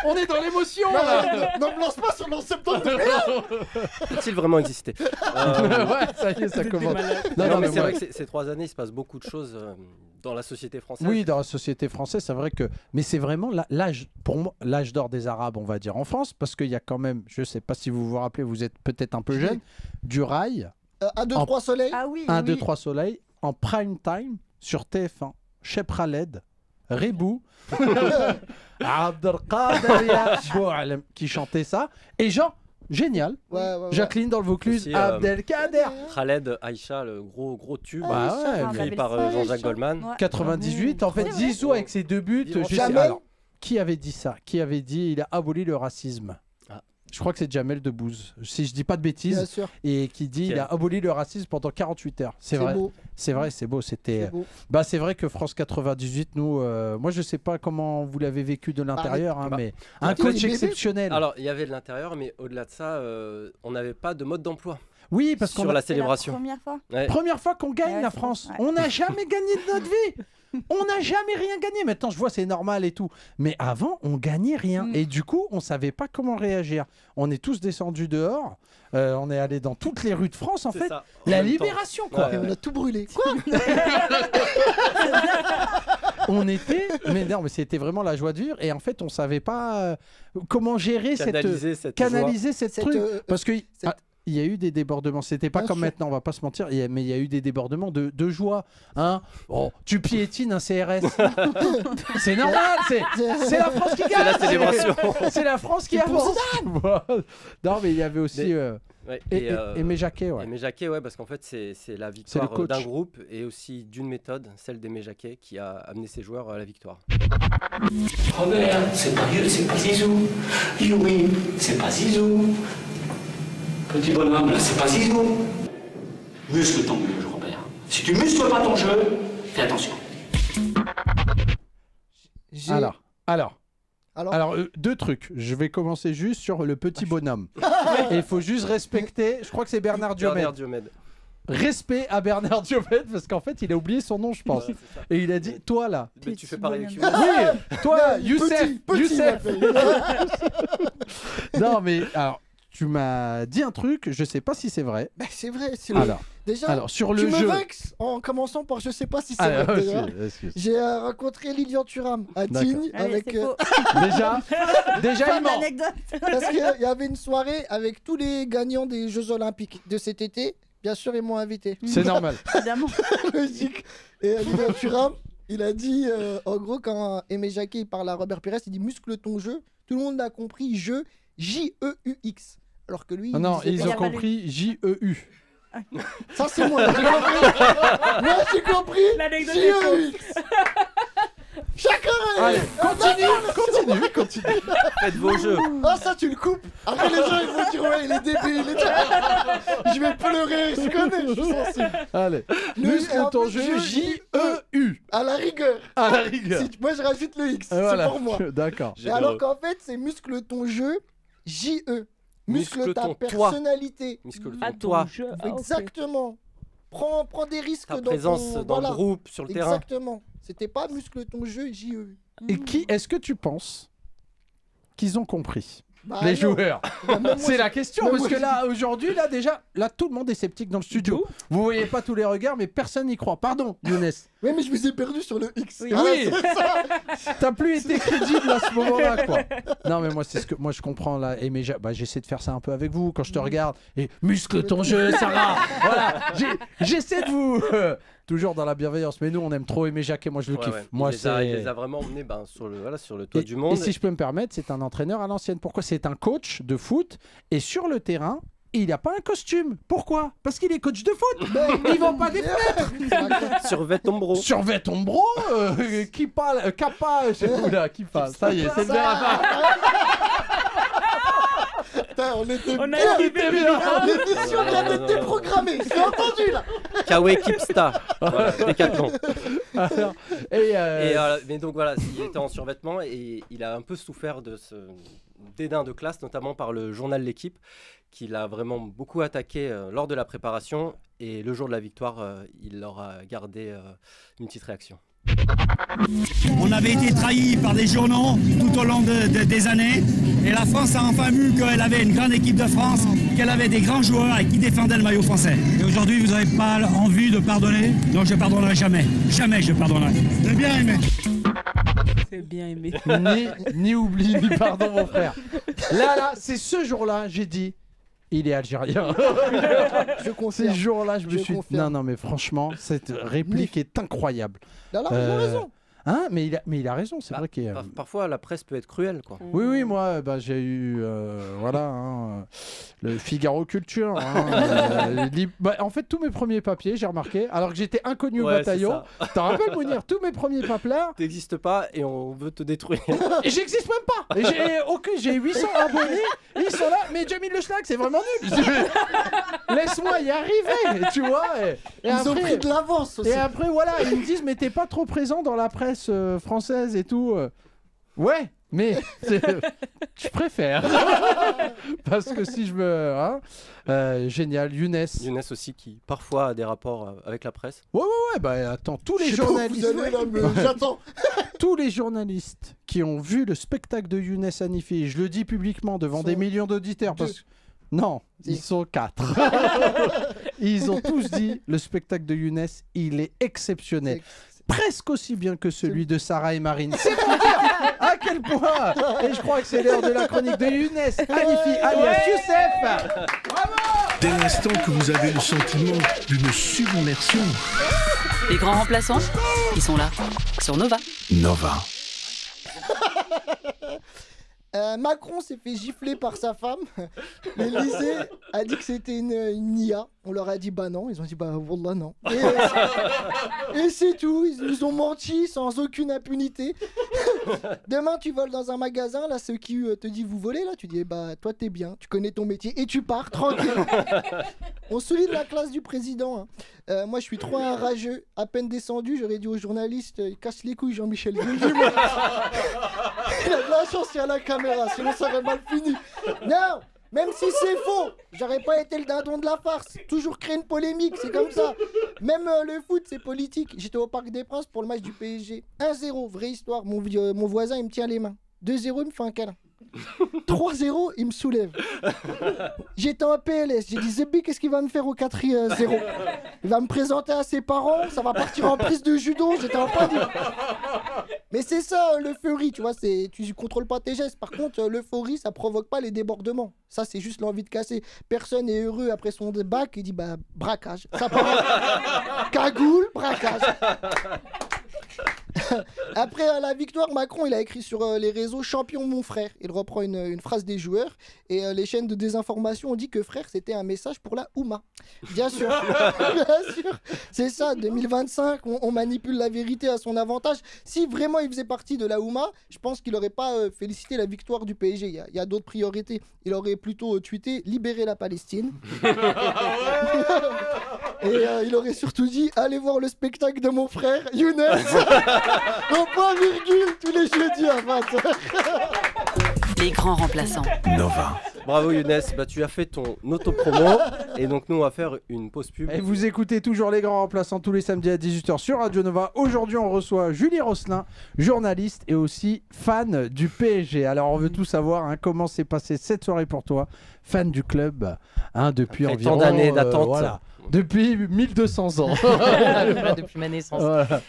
on est dans l'émotion là. Non, me lance pas sur le septembre 2001. Peut-il vraiment exister? Ouais, ça y est, ça commence. Non, mais c'est vrai que ces 3 années, il se passe beaucoup de choses dans la société française. Oui, dans la société française, c'est vrai que... Mais c'est vraiment l'âge, pour moi, l'âge d'or des Arabes, on va dire, en France, parce qu'il y a quand même, je sais pas si vous vous rappelez, vous êtes peut-être un peu jeune, du rail. 1, 2, 3 soleil. Ah oui. 1, 2, 3 soleil, en prime time, sur TF1. Cheb Khaled, Rebou, Abdelkader Boualem qui chantait ça. Et genre, génial. Ouais. Jacqueline dans le Vaucluse, Abdelkader. Khaled, Aïcha, le gros tube. Écrit par Jean-Jacques Goldman. 98, en fait, Zizou avec ses 2 buts. Alors, qui avait dit ça? Qui avait dit il a aboli le racisme? Je crois que c'est Jamel Debbouze, si je dis pas de bêtises, et qui dit il a aboli le racisme pendant 48 heures. C'est vrai. Beau. C'est vrai, c'est beau. C'était. Bah c'est vrai que France 98, nous, moi je sais pas comment vous l'avez vécu de l'intérieur, mais un coach exceptionnel. Alors il y avait de l'intérieur, mais au-delà de ça, on n'avait pas de mode d'emploi. Oui, parce qu'on sur la célébration. La première fois. Ouais. Première fois qu'on gagne la France. On n'a jamais gagné de notre vie. On n'a jamais rien gagné. Maintenant, je vois, c'est normal et tout. Mais avant, on gagnait rien. Et du coup, on savait pas comment réagir. On est tous descendus dehors. On est allé dans toutes les rues de France, en fait. La libération, quoi. Et on a tout brûlé. Quoi? On était... Mais non, mais c'était vraiment la joie de vivre. Et en fait, on savait pas comment gérer canaliser cette truc. Parce que... il y a eu des débordements. C'était pas comme maintenant, on va pas se mentir, mais il y a eu des débordements de joie. Hein, oh, tu piétines un CRS. C'est normal, c'est la France qui gagne. C'est la célébration. C'est la France qui avance. Non, mais il y avait aussi... Aimé Jacquet, ouais. Aimé Jacquet, ouais, parce qu'en fait, c'est la victoire d'un groupe et aussi d'une méthode, celle d'Aimé Jacquet, qui a amené ses joueurs à la victoire. Robert, c'est pas Zizou. Youmi, c'est pas Zizou. Petit bonhomme, là, c'est pas Zizou. Muscle ton jeu, Robert. Si tu muscles pas ton jeu, fais attention. Alors, 2 trucs. Je vais commencer juste sur le petit bonhomme. Et il faut juste respecter, je crois que c'est Bernard Diomède. Respect à Bernard Diopet parce qu'en fait il a oublié son nom je pense. Ouais, Et il a dit toi là. Mais tu fais pareil avec Oui, toi Youssef. Petit, Youssef. il m'appelle. Non mais alors tu m'as dit un truc, je sais pas si c'est vrai. Bah, c'est vrai. Déjà, sur le tu jeu. me vexes en commençant par je sais pas si c'est Ah, vrai. excuse, Déjà. excuse. J'ai rencontré Lilian Thuram à D'accord. Tignes Allez, avec. c'est faux. Déjà Fin il de ment. l'anecdote. Parce qu'il y avait une soirée avec tous les gagnants des Jeux Olympiques de cet été. Bien sûr, ils m'ont invité. C'est normal. Évidemment. Logique. Et Lilian Thuram, il a dit, en gros, quand Aimé Jacquet il parle à Robert Pires, il dit muscle ton jeu. Tout le monde a compris jeu J-E-U-X. Alors que lui. Ah non, il disait ils ont pas. compris J-E-U. Ça, c'est moi. Moi, j'ai compris. L'anecdote J-E-U-X. Chacun. Allez, continue. Faites vos jeux. Ah, ça, tu le coupes. Après, les gens, ils vont dire, ouais, il est débile. Je vais pleurer. Je connais, je suis sensible. Allez, Le- muscle et en ton plus, jeu J-E-U. À la rigueur. À la rigueur. Moi, je rajoute le X. Voilà. C'est pour moi. D'accord. Et alors qu'en fait, c'est muscle ton jeu J-E. Muscle ta ton toi. personnalité. Muscle Ah, ton toi. ton jeu. Ah, ok. Exactement. Prends des risques Ta dans présence ton... dans voilà. le groupe, sur le terrain. Exactement. C'était pas muscle ton jeu J-E. Et qui est-ce que tu penses qu'ils ont compris Bah, les non. joueurs. Bah, même moi, C'est je- la question même parce moi, que je- là aujourd'hui là déjà là tout le monde est sceptique dans le studio. Vous voyez pas tous les regards mais personne n'y croit. Pardon Younes. Ouais, mais je me suis perdu sur le X. Oui. Ah, Oui. c'est ça. T'as plus été crédible à ce moment-là quoi. Non mais moi c'est ce que moi je comprends là et mais j'essaie de faire ça un peu avec vous quand je te regarde et muscle ton jeu Sarah. Voilà, j'essaie de vous toujours dans la bienveillance mais nous on aime trop Aimé Jacquet, moi je le Ouais, kiffe. ouais. Moi il les a vraiment emmenés sur le toit du monde. Et si je peux me permettre, c'est un entraîneur à l'ancienne. Pourquoi? C'est un coach de foot et sur le terrain, il n'a pas un costume. Pourquoi? Parce qu'il est coach de foot. Il vend pas des fenêtres. Survêt Ombro. Survêt Ombro, qui parle, Kappa, je sais plus là, qui parle. Ça y est, c'est le dérapage. Putain, on était On a bien. équipé bien. L'émission vient d'être déprogrammée. C'est entendu là. Kawe Kipsta. Voilà, Décathlon. Alors, Mais donc voilà, il était en survêtement et il a un peu souffert de ce dédain de classe, notamment par le journal L'Équipe, qui l'a vraiment beaucoup attaqué lors de la préparation. Et le jour de la victoire, il leur a gardé une petite réaction. On avait été trahis par des journaux tout au long des années. Et la France a enfin vu qu'elle avait une grande équipe de France, qu'elle avait des grands joueurs et qui défendaient le maillot français. Et aujourd'hui, vous n'avez pas envie de pardonner? Donc je ne pardonnerai jamais. Jamais je pardonnerai. J'ai bien aimé. C'est bien aimé. Ni oubli, ni pardon, mon frère. Là, c'est ce jour-là, j'ai dit. Il est algérien. Je confirme. Ces jours-là, je me suis dit, confirme. non, mais franchement, cette réplique est incroyable. Non, il a raison. Hein, mais il a raison, c'est vrai qu'il Parfois, la presse peut être cruelle, quoi. Oui, moi, j'ai eu, voilà, hein, le Figaro Culture. Hein, en fait, tous mes premiers papiers, j'ai remarqué, alors que j'étais inconnu au bataillon. T'en rappelles, Mounir? Tous mes premiers paplards. T'existes pas et on veut te détruire. Et j'existe même pas. Et j'ai 800 abonnés. Ils sont là. Mais Jamil Le Schlag, c'est vraiment nul. Laisse-moi y arriver, tu vois. Et Ils ont pris de l'avance aussi. Et après, voilà, ils me disent, mais t'es pas trop présent dans la presse française et tout. Ouais, mais je préfère. Parce que si je me... Hein, génial, Younes. Younes aussi qui parfois a des rapports avec la presse. Ouais, bah attends, tous les Je sais pas où journalistes... vous allez, là, mais j'attends. Tous les journalistes qui ont vu le spectacle de Younes Hanifi, je le dis publiquement devant des millions d'auditeurs, parce que... Non, ils sont 4. Ils ont tous dit, le spectacle de Younes, il est exceptionnel. Presque aussi bien que celui de Sarah et Marine. C'est pour dire à quel point. Et je crois que c'est l'heure de la chronique de Younes Hanifi alias Youssef. Dès l'instant que vous avez le sentiment d'une submersion. Les grands remplaçants, ils sont là, sur Nova. Nova. Macron s'est fait gifler par sa femme. L'Élysée a dit que c'était une IA. On leur a dit bah non. Ils ont dit bah wallah non. Et c'est tout. Ils nous ont menti sans aucune impunité. Demain tu voles dans un magasin. Là ceux qui te dit vous volez là. Tu dis bah toi t'es bien. Tu connais ton métier et tu pars tranquille. On souligne la classe du président. Hein. Moi je suis trop un rageux. À peine descendu j'aurais dit aux journalistes casse les couilles Jean-Michel Guillemot. Il a de la chance, il y a la caméra, sinon ça aurait mal fini. Non, Même si c'est faux, j'aurais pas été le dindon de la farce. Toujours créer une polémique, c'est comme ça. Même le foot, c'est politique. J'étais au Parc des Princes pour le match du PSG. 1-0, vraie histoire. Mon voisin, il me tient les mains. 2-0, il me fait un câlin. 3-0, il me soulève. J'étais en PLS. J'ai dit, Zebi, qu'est-ce qu'il va me faire au 4-0 ? Il va me présenter à ses parents, ça va partir en prise de judo. J'étais en panique. Mais c'est ça, l'euphorie, tu vois, tu contrôles pas tes gestes. Par contre, l'euphorie, ça provoque pas les débordements. Ça, c'est juste l'envie de casser. Personne n'est heureux après son bac. Il dit, bah, braquage. Ça part cagoule, braquage. Après la victoire, Macron il a écrit sur les réseaux champion mon frère. Il reprend une phrase des joueurs et les chaînes de désinformation ont dit que frère c'était un message pour la Ouma. Bien sûr, bien sûr, c'est ça. 2025, on manipule la vérité à son avantage. Si vraiment il faisait partie de la Ouma, je pense qu'il n'aurait pas félicité la victoire du PSG. Il y a d'autres priorités. Il aurait plutôt tweeté libérer la Palestine. Et il aurait surtout dit allez voir le spectacle de mon frère Younes au point virgule tous les jeudis à 20h. Les grands remplaçants. Nova. Bravo Younes, bah, tu as fait ton auto-promo et donc nous on va faire une pause pub. Et vous écoutez toujours Les Grands Remplaçants tous les samedis à 18h sur Radio Nova. Aujourd'hui on reçoit Julie Rosselin, journaliste et aussi fan du PSG. Alors on veut tout savoir, hein, comment s'est passée cette soirée pour toi, fan du club, hein, depuis après environ tant d'années d'attente. Voilà. Depuis 1200 ans. Depuis ma naissance. Voilà.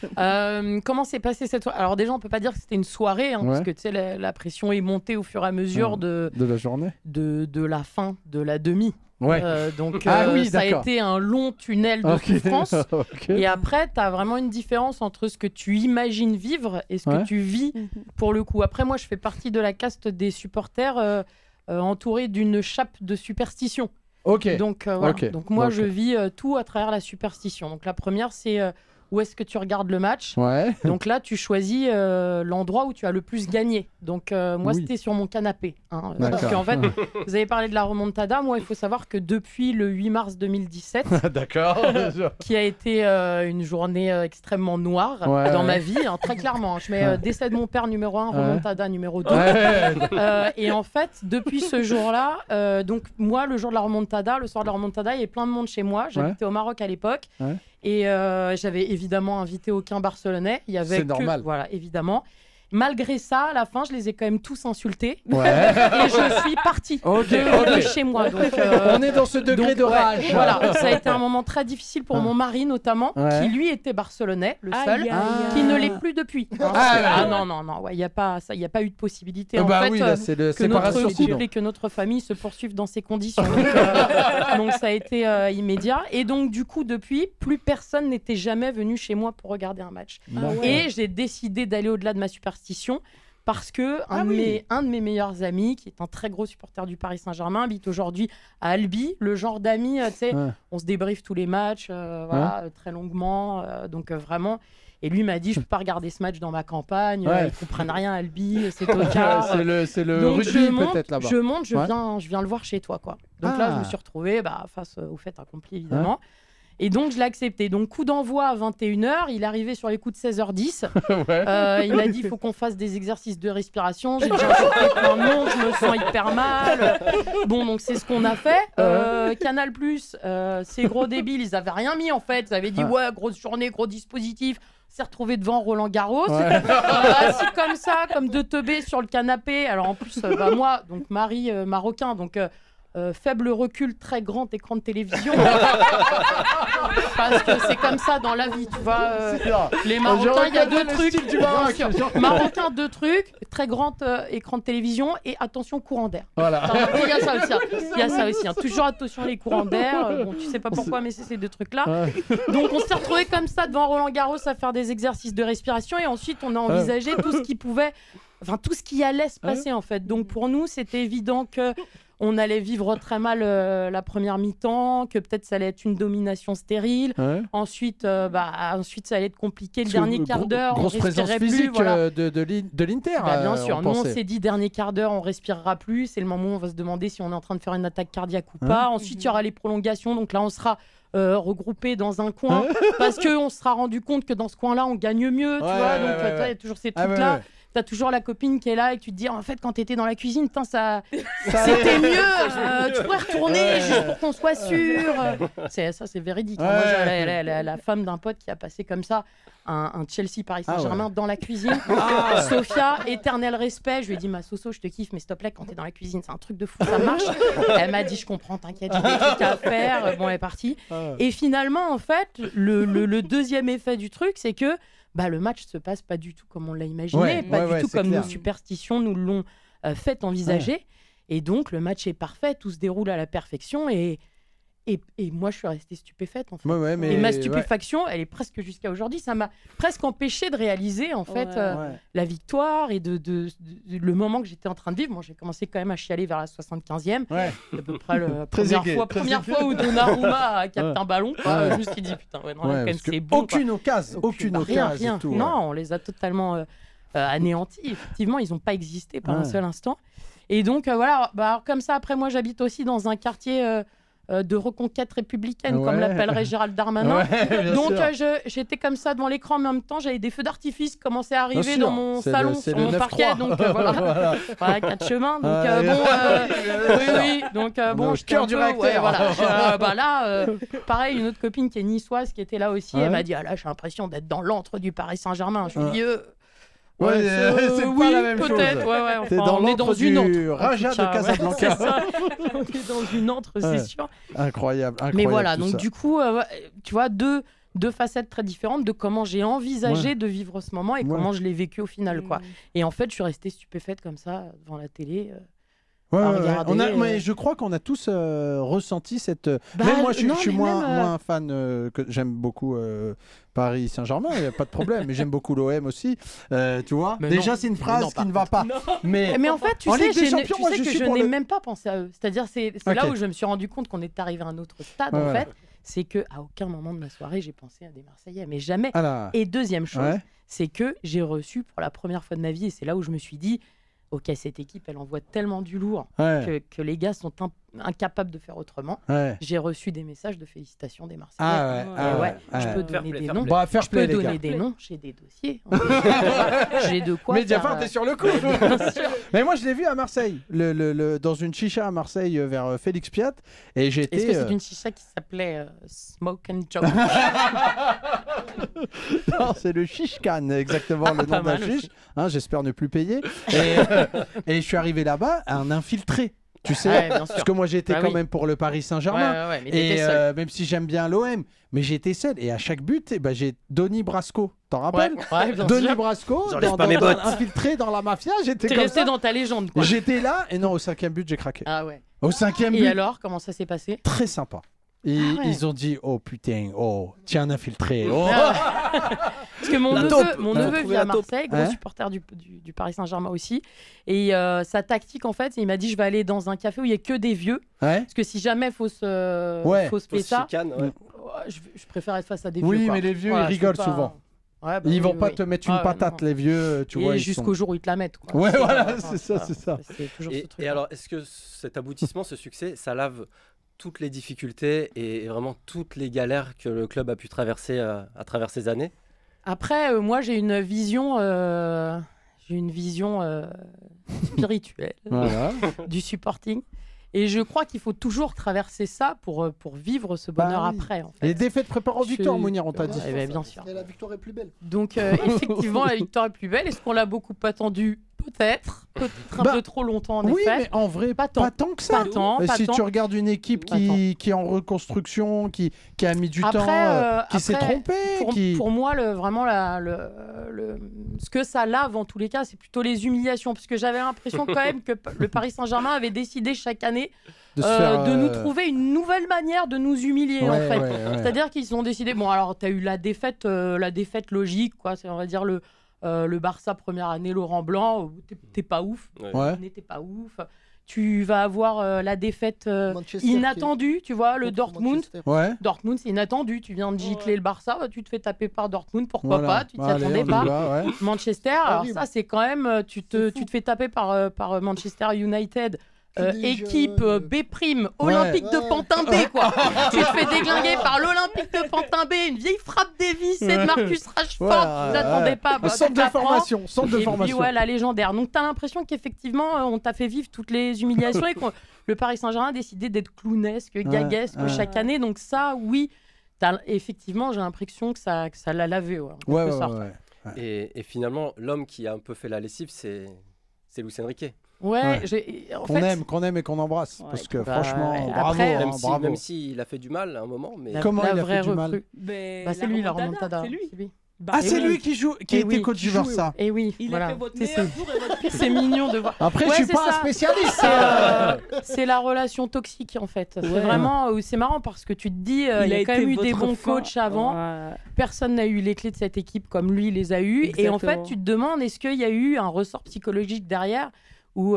Comment s'est passée cette soirée ? Alors déjà, on peut pas dire que c'était une soirée, hein, parce que tu sais, la pression est montée au fur et à mesure de la journée, de la fin de la demi. Ouais. Donc oui, ça a été un long tunnel de souffrance. Et après, tu as vraiment une différence entre ce que tu imagines vivre et ce que tu vis pour le coup. Après, moi, je fais partie de la caste des supporters entourés d'une chape de superstition. Donc, voilà. Donc moi, je vis tout à travers la superstition. Donc la première, c'est où est-ce que tu regardes le match. Donc là, tu choisis l'endroit où tu as le plus gagné. Donc moi, c'était sur mon canapé. Hein, parce qu'en fait, vous avez parlé de la remontada. Moi, il faut savoir que depuis le 8 mars 2017, qui a été une journée extrêmement noire dans ma vie, hein, très clairement. Hein, je mets décès de mon père numéro 1, remontada numéro 2. Et en fait, depuis ce jour-là, donc moi, le jour de la remontada, le soir de la remontada, il y avait plein de monde chez moi. J'habitais au Maroc à l'époque. Et j'avais évidemment invité aucun Barcelonais. Il y avait normal. Voilà, évidemment. Malgré ça, à la fin, je les ai quand même tous insultés. Et je suis partie de chez moi. Donc, on est dans ce degré de rage. Voilà, ça a été un moment très difficile pour mon mari, notamment, qui lui était barcelonais, le seul, qui ne l'est plus depuis. Non, il n'y a pas eu de possibilité. En fait, là, c'est que notre couple et que notre famille se poursuivent dans ces conditions. Donc ça a été immédiat. Et donc, du coup, depuis, plus personne n'était jamais venu chez moi pour regarder un match. Et j'ai décidé d'aller au-delà de ma superstition parce que un de mes meilleurs amis, qui est un très gros supporter du Paris Saint-Germain, habite aujourd'hui à Albi, le genre d'amis, tu sais, on se débriefe tous les matchs, très longuement, donc vraiment. Et lui m'a dit, je peux pas regarder ce match dans ma campagne, ils comprennent rien, Albi, c'est tocard. c'est le rugby peut-être là-bas. Je viens le voir chez toi, quoi. Donc là, je me suis retrouvée face au fait accompli, évidemment. Et donc, je l'ai accepté. Donc, coup d'envoi à 21h. Il est arrivé sur les coups de 16h10. Il m'a dit, il faut qu'on fasse des exercices de respiration. J'ai déjà chopé plein de monde, je me sens hyper mal. Bon, donc, c'est ce qu'on a fait. Canal+, ces gros débiles, ils avaient rien mis, en fait. Ils avaient dit, grosse journée, gros dispositif. S'est retrouvé devant Roland Garros, assis comme ça, comme deux teubés sur le canapé. Alors, en plus, moi, donc, mari marocain, donc... faible recul, très grand écran de télévision. Parce que c'est comme ça dans la vie, tu vois. Les Marocains, il y a deux trucs. Marocains, deux trucs. Très grand écran de télévision et attention courant d'air. Voilà. Il y a ça aussi. Il y a ça aussi. Hein. Toujours attention les courants d'air. Bon, tu sais pas pourquoi, mais c'est ces deux trucs-là. Donc on s'est retrouvés comme ça devant Roland Garros à faire des exercices de respiration et ensuite on a envisagé tout ce qui pouvait, tout ce qui allait se passer en fait. Donc pour nous, c'était évident que on allait vivre très mal la première mi-temps, que peut-être ça allait être une domination stérile. Ensuite, ensuite, ça allait être compliqué le dernier quart d'heure. Grosse présence physique de l'Inter. Bien sûr. Nous, on s'est dit, dernier quart d'heure, on respirera plus. C'est le moment où on va se demander si on est en train de faire une attaque cardiaque ou pas. Ensuite, il y aura les prolongations. Donc là, on sera regroupés dans un coin parce qu'on se sera rendu compte que dans ce coin-là, on gagne mieux. Tu vois, donc, il y a toujours ces trucs-là. t'as toujours la copine qui est là et tu te dis en fait quand t'étais dans la cuisine, c'était mieux, tu pourrais retourner juste pour qu'on soit sûr. C'est véridique. Moi, j'ai la femme d'un pote qui a passé comme ça un Chelsea Paris Saint-Germain dans la cuisine. Sophia, éternel respect. Je lui ai dit ma Soso, je te kiffe, mais s'il te plaît, quand t'es dans la cuisine, c'est un truc de fou, ça marche. Elle m'a dit je comprends, t'inquiète, j'ai des trucs à faire. Bon, elle est partie. Et finalement, en fait, le deuxième effet du truc, c'est que le match se passe pas du tout comme on l'a imaginé, pas du tout comme nos superstitions nous l'ont fait envisager. Et donc, le match est parfait, tout se déroule à la perfection et moi, je suis restée stupéfaite, en fait. Et ma stupéfaction, elle est presque jusqu'à aujourd'hui. Ça m'a presque empêché de réaliser, en fait, la victoire et le moment que j'étais en train de vivre. Moi, j'ai commencé quand même à chialer vers la 75e. À peu près la première fois où Donnarumma a capté un ballon. Je me suis dit, putain, non, quand même, c'est bon. Aucune occasion. Rien. Non, on les a totalement anéantis. Effectivement, ils n'ont pas existé par un seul instant. Et donc, voilà, comme ça, après, moi, j'habite aussi dans un quartier de reconquête républicaine, comme l'appellerait Gérald Darmanin. Donc, j'étais comme ça devant l'écran, mais en même temps, j'avais des feux d'artifice qui commençaient à arriver dans mon salon, sur mon parquet. Donc, voilà, 4 chemins. Donc, je cœur du réacteur. Là, pareil, une autre copine qui est niçoise qui était là aussi, elle m'a dit, là, j'ai l'impression d'être dans l'antre du Paris Saint-Germain. Je lui ai dit, c'est pas la même chose. Peut-être, T'es dans l'antre du Raja de Casablanca. On est dans une antre, c'est sûr. Incroyable. Mais voilà, donc du coup, tu vois, deux facettes très différentes de comment j'ai envisagé de vivre ce moment et comment je l'ai vécu au final, quoi. Et en fait, je suis restée stupéfaite comme ça devant la télé. Je crois qu'on a tous ressenti cette. Même moi, je suis moins fan. Que j'aime beaucoup Paris Saint-Germain, il n'y a pas de problème. Mais j'aime beaucoup l'OM aussi. Tu vois. Déjà, c'est une phrase qui ne va pas. Mais en fait, tu sais que je n'ai même pas pensé à eux. C'est-à-dire, c'est là où je me suis rendu compte qu'on est arrivé à un autre stade. En fait, c'est que à aucun moment de ma soirée, j'ai pensé à des Marseillais, mais jamais. Et deuxième chose, c'est que j'ai reçu pour la première fois de ma vie, et c'est là où je me suis dit. Ok, cette équipe, elle envoie tellement du lourd que les gars sont incapables de faire autrement. J'ai reçu des messages de félicitations des Marseillais. Je peux donner des noms. Je peux donner des noms. J'ai des dossiers. J'ai de quoi. Mediapart, t'es sur le coup. Mais moi, je l'ai vu à Marseille, dans une chicha à Marseille vers Félix Piat. Et j'étais. Est-ce que c'est une chicha qui s'appelait Smoke and Joke? Non, c'est le Chichcan, exactement le nom de la chiche. J'espère ne plus payer. Et je suis arrivé là-bas, un infiltré. Tu sais, parce que moi j'étais quand même pour le Paris Saint-Germain. Et même si j'aime bien l'OM, mais j'étais seul. Et à chaque but, j'ai Donny Brasco. T'en rappelles? Donny Brasco, infiltré dans la mafia. T'es resté dans ta légende, quoi. J'étais là, et non, au 5e but, j'ai craqué. Au 5e but. Et alors, comment ça s'est passé? Très sympa. Ils ont dit oh putain, tiens un infiltré. Parce que mon neveu vit à Marseille, gros supporter du Paris Saint-Germain aussi. Et sa tactique en fait, il m'a dit je vais aller dans un café où il y a que des vieux. Parce que si jamais faut se faire ça, je préfère être face à des vieux. Oui, mais les vieux ils rigolent souvent. Ils vont pas te mettre une patate, les vieux, tu vois. Et jusqu'au jour où ils te la mettent. C'est ça. C'est toujours ce truc. Et alors, est-ce que cet aboutissement, ce succès, ça lave toutes les difficultés et vraiment toutes les galères que le club a pu traverser à travers ces années? Après, moi, j'ai une vision spirituelle du supporting. Et je crois qu'il faut toujours traverser ça pour vivre ce bonheur après. En fait. Les défaites préparent aux victoires, Mounir, on t'a dit. Bien sûr. Et la victoire est plus belle. Donc, effectivement, la victoire est plus belle. Est-ce qu'on l'a beaucoup attendu? Peut-être un peu trop longtemps en effet. Oui, mais en vrai, pas tant que ça. Si tu regardes une équipe qui est en reconstruction, qui a mis du temps, qui s'est trompée. Pour moi, vraiment, ce que ça lave en tous les cas, c'est plutôt les humiliations. Parce que j'avais l'impression quand même que le Paris Saint-Germain avait décidé chaque année de nous trouver une nouvelle manière de nous humilier en fait. C'est-à-dire qu'ils ont décidé, bon alors tu as eu la défaite logique, quoi, on va dire le Barça première année Laurent Blanc, t'es pas ouf, t'es pas ouf. Tu vas avoir la défaite inattendue, tu vois, le Dortmund. Dortmund, c'est inattendu. Tu viens de gicler le Barça, tu te fais taper par Dortmund, pourquoi pas, tu t'y attendais pas. Manchester, alors ça, c'est quand même, tu te fais taper par Manchester United. équipe B', Olympique de Pantin B, quoi. Tu te fais déglinguer par l'Olympique de Pantin B, une vieille frappe Davis et de Marcus Rashford, tu t'attendais pas. Centre de formation, Et puis, la légendaire. Donc, t'as l'impression qu'effectivement, on t'a fait vivre toutes les humiliations et que le Paris Saint-Germain a décidé d'être clownesque, gaguesque chaque année. Donc, ça, oui, effectivement, j'ai l'impression que ça l'a lavé. Et finalement, l'homme qui a un peu fait la lessive, c'est Luis Enrique. Ouais, qu'on aime et qu'on embrasse. Parce que franchement, bravo. Après, même s'il a fait du mal à un moment. Mais... Comment il a fait du mal? C'est lui, la remontada. C'est lui qui était coach du Barça. Et oui, il a fait votre meilleur jour et votre pire. C'est mignon de voir. Après, je suis pas un spécialiste. C'est la relation toxique en fait. C'est vraiment, c'est marrant parce que tu te dis, il y a quand même eu des bons coachs avant. Personne n'a eu les clés de cette équipe comme lui les a eu. Et en fait, tu te demandes, est-ce qu'il y a eu un ressort psychologique derrière? Où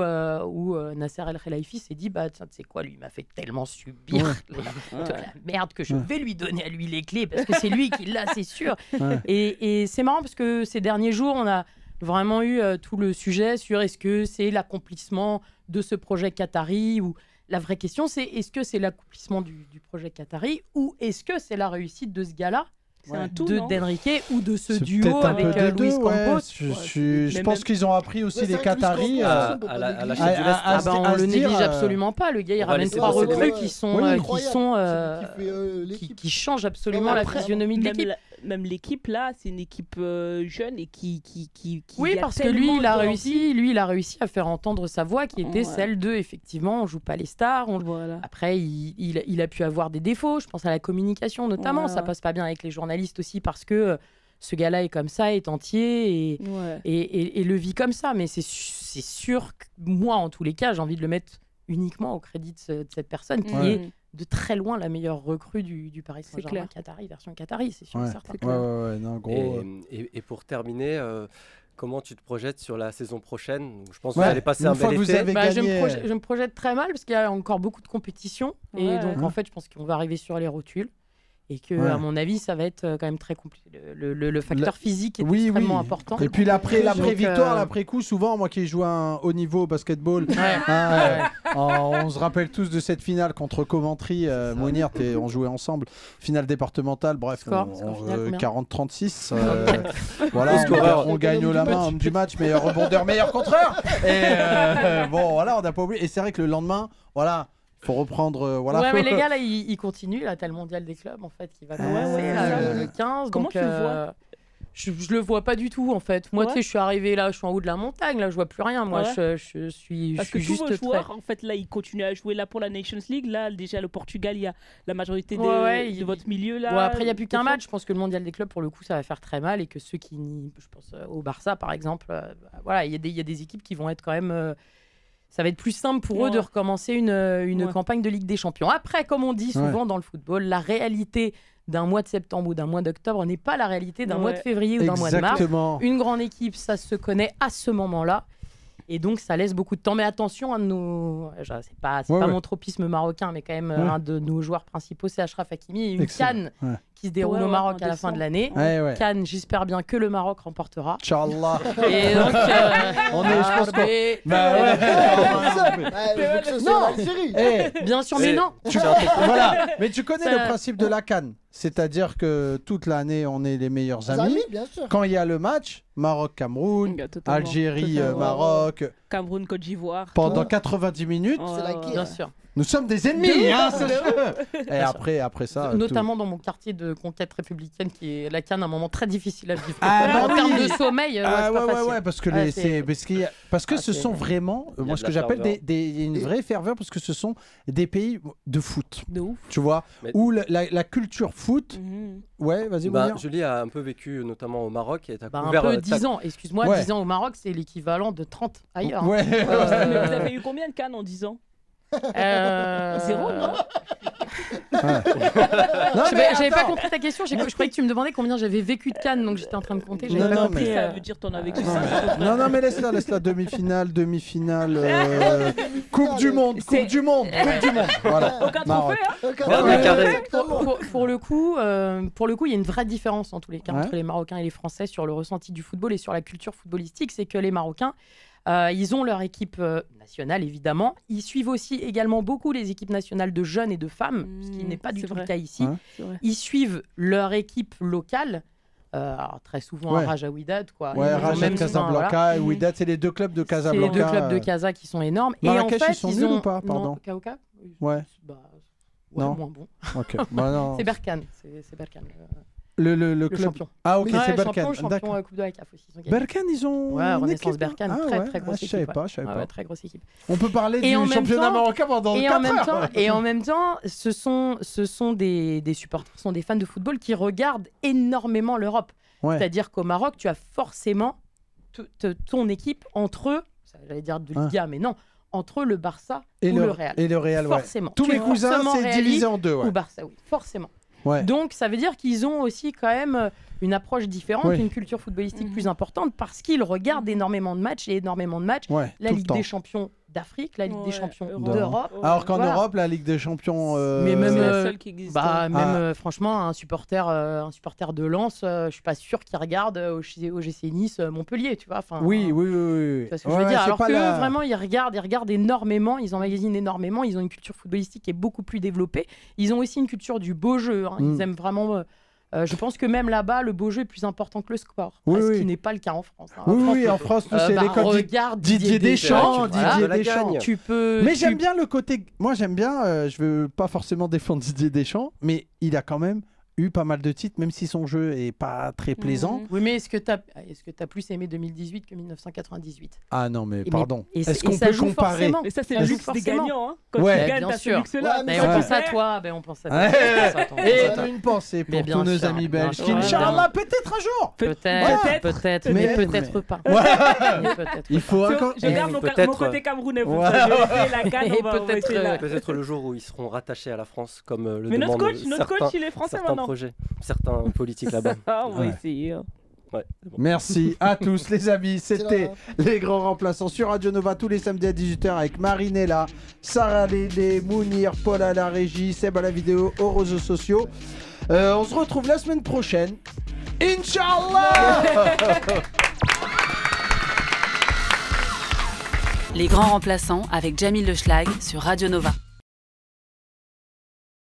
Nasser El Khelaifi s'est dit, bah tiens, tu sais quoi, lui il m'a fait tellement subir de la merde que je vais lui donner à lui les clés parce que c'est lui qui l'a, c'est sûr. Et c'est marrant parce que ces derniers jours, on a vraiment eu tout le sujet sur est-ce que c'est l'accomplissement de ce projet qatari ou la vraie question c'est est-ce que c'est l'accomplissement du projet qatari ou est-ce que c'est la réussite de ce gars-là? C'est un tout, d'Enrique ou de ce duo avec Luis Campos. Je pense qu'ils ont appris aussi les Qataris on le néglige absolument pas. Le gars, il ramène 3 recrues qui changent absolument la physionomie de l'équipe. Même l'équipe là, c'est une équipe jeune et qui oui, parce que lui, il a réussi à faire entendre sa voix qui était celle de effectivement, on joue pas les stars. Après, il a pu avoir des défauts. Je pense à la communication notamment. Ça passe pas bien avec les journalistes aussi parce que ce gars-là est comme ça, est entier et le vit comme ça. Mais c'est sûr que moi, en tous les cas, j'ai envie de le mettre uniquement au crédit de cette personne qui est de très loin la meilleure recrue du Paris Saint-Germain Qatari, version Qatari, c'est sûr et certain. Et pour terminer, comment tu te projettes sur la saison prochaine? Je pense que vous allez passer un bel été. Je me projette très mal parce qu'il y a encore beaucoup de compétition et donc en fait je pense qu'on va arriver sur les rotules. Et que, à mon avis, ça va être quand même très compliqué. Le facteur physique est extrêmement important. Et puis l'après-victoire, l'après-coup, souvent, moi qui joue un haut niveau au basketball, on se rappelle tous de cette finale contre Coventry. Mounir, on jouait ensemble. Finale départementale, bref, 40-36. Voilà, on gagne au la main, homme du match, meilleur rebondeur, meilleur contreur. Et bon, voilà, on n'a pas oublié. Et c'est vrai que le lendemain, voilà. Faut reprendre. Mais les gars, là, ils continuent. Là, t'as le mondial des clubs, en fait, qui va commencer le 15. Comment tu le vois? Je le vois pas du tout, en fait. Moi, tu sais, je suis arrivé là, je suis en haut de la montagne, là, je vois plus rien. Moi, je suis Parce que tous juste vos joueurs, en fait, là, ils continuent à jouer là pour la Nations League. Là, déjà, le Portugal, il y a la majorité de votre milieu, là. Après, il n'y a plus qu'un match. Je pense que le mondial des clubs, pour le coup, ça va faire très mal. Et que ceux qui... Je pense au Barça, par exemple. Voilà, il y a des équipes qui vont être quand même... Ça va être plus simple pour eux de recommencer une campagne de Ligue des Champions. Après, comme on dit souvent dans le football, la réalité d'un mois de septembre ou d'un mois d'octobre n'est pas la réalité d'un mois de février ou d'un mois de mars. Une grande équipe, ça se connaît à ce moment-là. Et donc, ça laisse beaucoup de temps. Mais attention, un de nos... C'est pas mon tropisme marocain, mais quand même un de nos joueurs principaux, c'est Achraf Hakimi. Et une CAN qui se déroule au Maroc à la fin de l'année. CAN, j'espère bien que le Maroc remportera. Inch'Allah. Et donc, je pense que... Bien sûr, mais non. Voilà. Mais tu connais le principe de la CAN. C'est-à-dire que toute l'année, on est les meilleurs amis. Quand il y a le match, Maroc-Cameroun, Algérie-Maroc, Cameroun-Côte d'Ivoire. Pendant 90 minutes, bien sûr. Nous sommes des ennemis, Et après ça... Notamment dans mon quartier de conquête républicaine, qui est la CAN, un moment très difficile à vivre. En termes de sommeil, c'est pas facile. Parce que ce sont vraiment, moi ce que j'appelle une vraie ferveur, parce que ce sont des pays de foot. De ouf. Tu vois, où la culture foot... Ouais, vas-y, Julie a un peu vécu, notamment au Maroc. Et un peu 10 ans, excuse-moi, 10 ans au Maroc, c'est l'équivalent de 30 ailleurs. Mais vous avez eu combien de CAN en 10 ans? 0, non? J'avais pas compris ta question. Je croyais que tu me demandais combien j'avais vécu de Cannes, donc j'étais en train de compter. J'avais pas compris. Ça veut dire t'en as vécu. Non, mais laisse-la. Demi-finale, Coupe du Monde. Voilà. Aucun trophée, Pour le coup, il y a une vraie différence en tous les cas entre les Marocains et les Français sur le ressenti du football et sur la culture footballistique. C'est que les Marocains, Ils ont leur équipe nationale, évidemment. Ils suivent aussi également beaucoup les équipes nationales de jeunes et de femmes, ce qui n'est pas du tout le cas ici. Ils suivent leur équipe locale. Alors, très souvent à Raja Wydad, quoi. Ouais, Raja Casablanca et Wydad, c'est les deux clubs de Casablanca. C'est les deux clubs de Casa qui sont énormes. Marrakech, et en fait, ils sont nuls ou pas, pardon? Non, Kaoka Ouais. Non. Moins bon. Ok. Bah, non. C'est Berkane. C'est Berkane. Le club champion. Ah ok, ouais, c'est Berkane. Champion Coupe de la CAF aussi. Berkane, ils ont. Ouais, Renaissance équipe... Berkane, très grosse équipe. Je savais pas, je savais pas. Très grosse équipe. On peut parler du championnat marocain pendant 4 heures. Et en même temps, ce sont des supporters, ce sont des fans de football qui regardent énormément l'Europe. Ouais. C'est-à-dire qu'au Maroc, tu as forcément ton équipe entre, j'allais dire de Liga, mais non, entre le Barça ou le Real. Et le Real, forcément. Tous mes cousins, c'est divisé en deux. Ou Barça, oui, forcément. Ouais. Donc, ça veut dire qu'ils ont aussi quand même une approche différente, une culture footballistique plus importante, parce qu'ils regardent énormément de matchs et énormément de matchs. La Ligue des Champions d'Afrique, la Ligue des Champions d'Europe. Alors qu'en Europe, la Ligue des Champions... Mais même, c'est la seule qui existe. Franchement, un supporter de Lens, je suis pas sûr qu'il regarde au GC Nice Montpellier, tu vois. Oui. Tu vois ce que je veux dire. Alors que vraiment, ils regardent énormément, ils emmagasinent énormément, ils ont une culture footballistique qui est beaucoup plus développée. Ils ont aussi une culture du beau jeu. Ils aiment vraiment... je pense que même là-bas, le beau jeu est plus important que le sport, ce qui n'est pas le cas en France. En France, c'est l'école Didier Deschamps. Tu peux. Mais j'aime bien le côté. Moi, j'aime bien. Je veux pas forcément défendre Didier Deschamps, mais il a quand même eu pas mal de titres, même si son jeu est pas très plaisant. Oui, mais est-ce que t'as plus aimé 2018 que 1998? Ah non, mais pardon. Est-ce qu'on peut comparer? Mais ça, c'est le luxe des gagnants. Hein. Quand tu gagnes, t'as ce luxe-là. On pense à toi. On pense à toi. Et une pensée pour tous nos amis belges. Inch'Allah, peut-être un jour. Peut-être, mais peut-être pas. Il faut. Je garde mon côté camerounais pour ça. Je vais la canne, on va essayer là. Peut-être le jour où ils seront rattachés à la France, comme le demande certains. Mais notre coach, il est français maintenant. Certains politiques là-bas. On va essayer. Ouais, bon. Merci à tous les amis, c'était les grands remplaçants sur Radio Nova tous les samedis à 18h avec Marinella, Sarah Lélé, Mounir, Paul à la régie, Seb à la vidéo, aux réseaux sociaux. On se retrouve la semaine prochaine. Inch'Allah. Les grands remplaçants avec Jamil Le Schlag sur Radio Nova.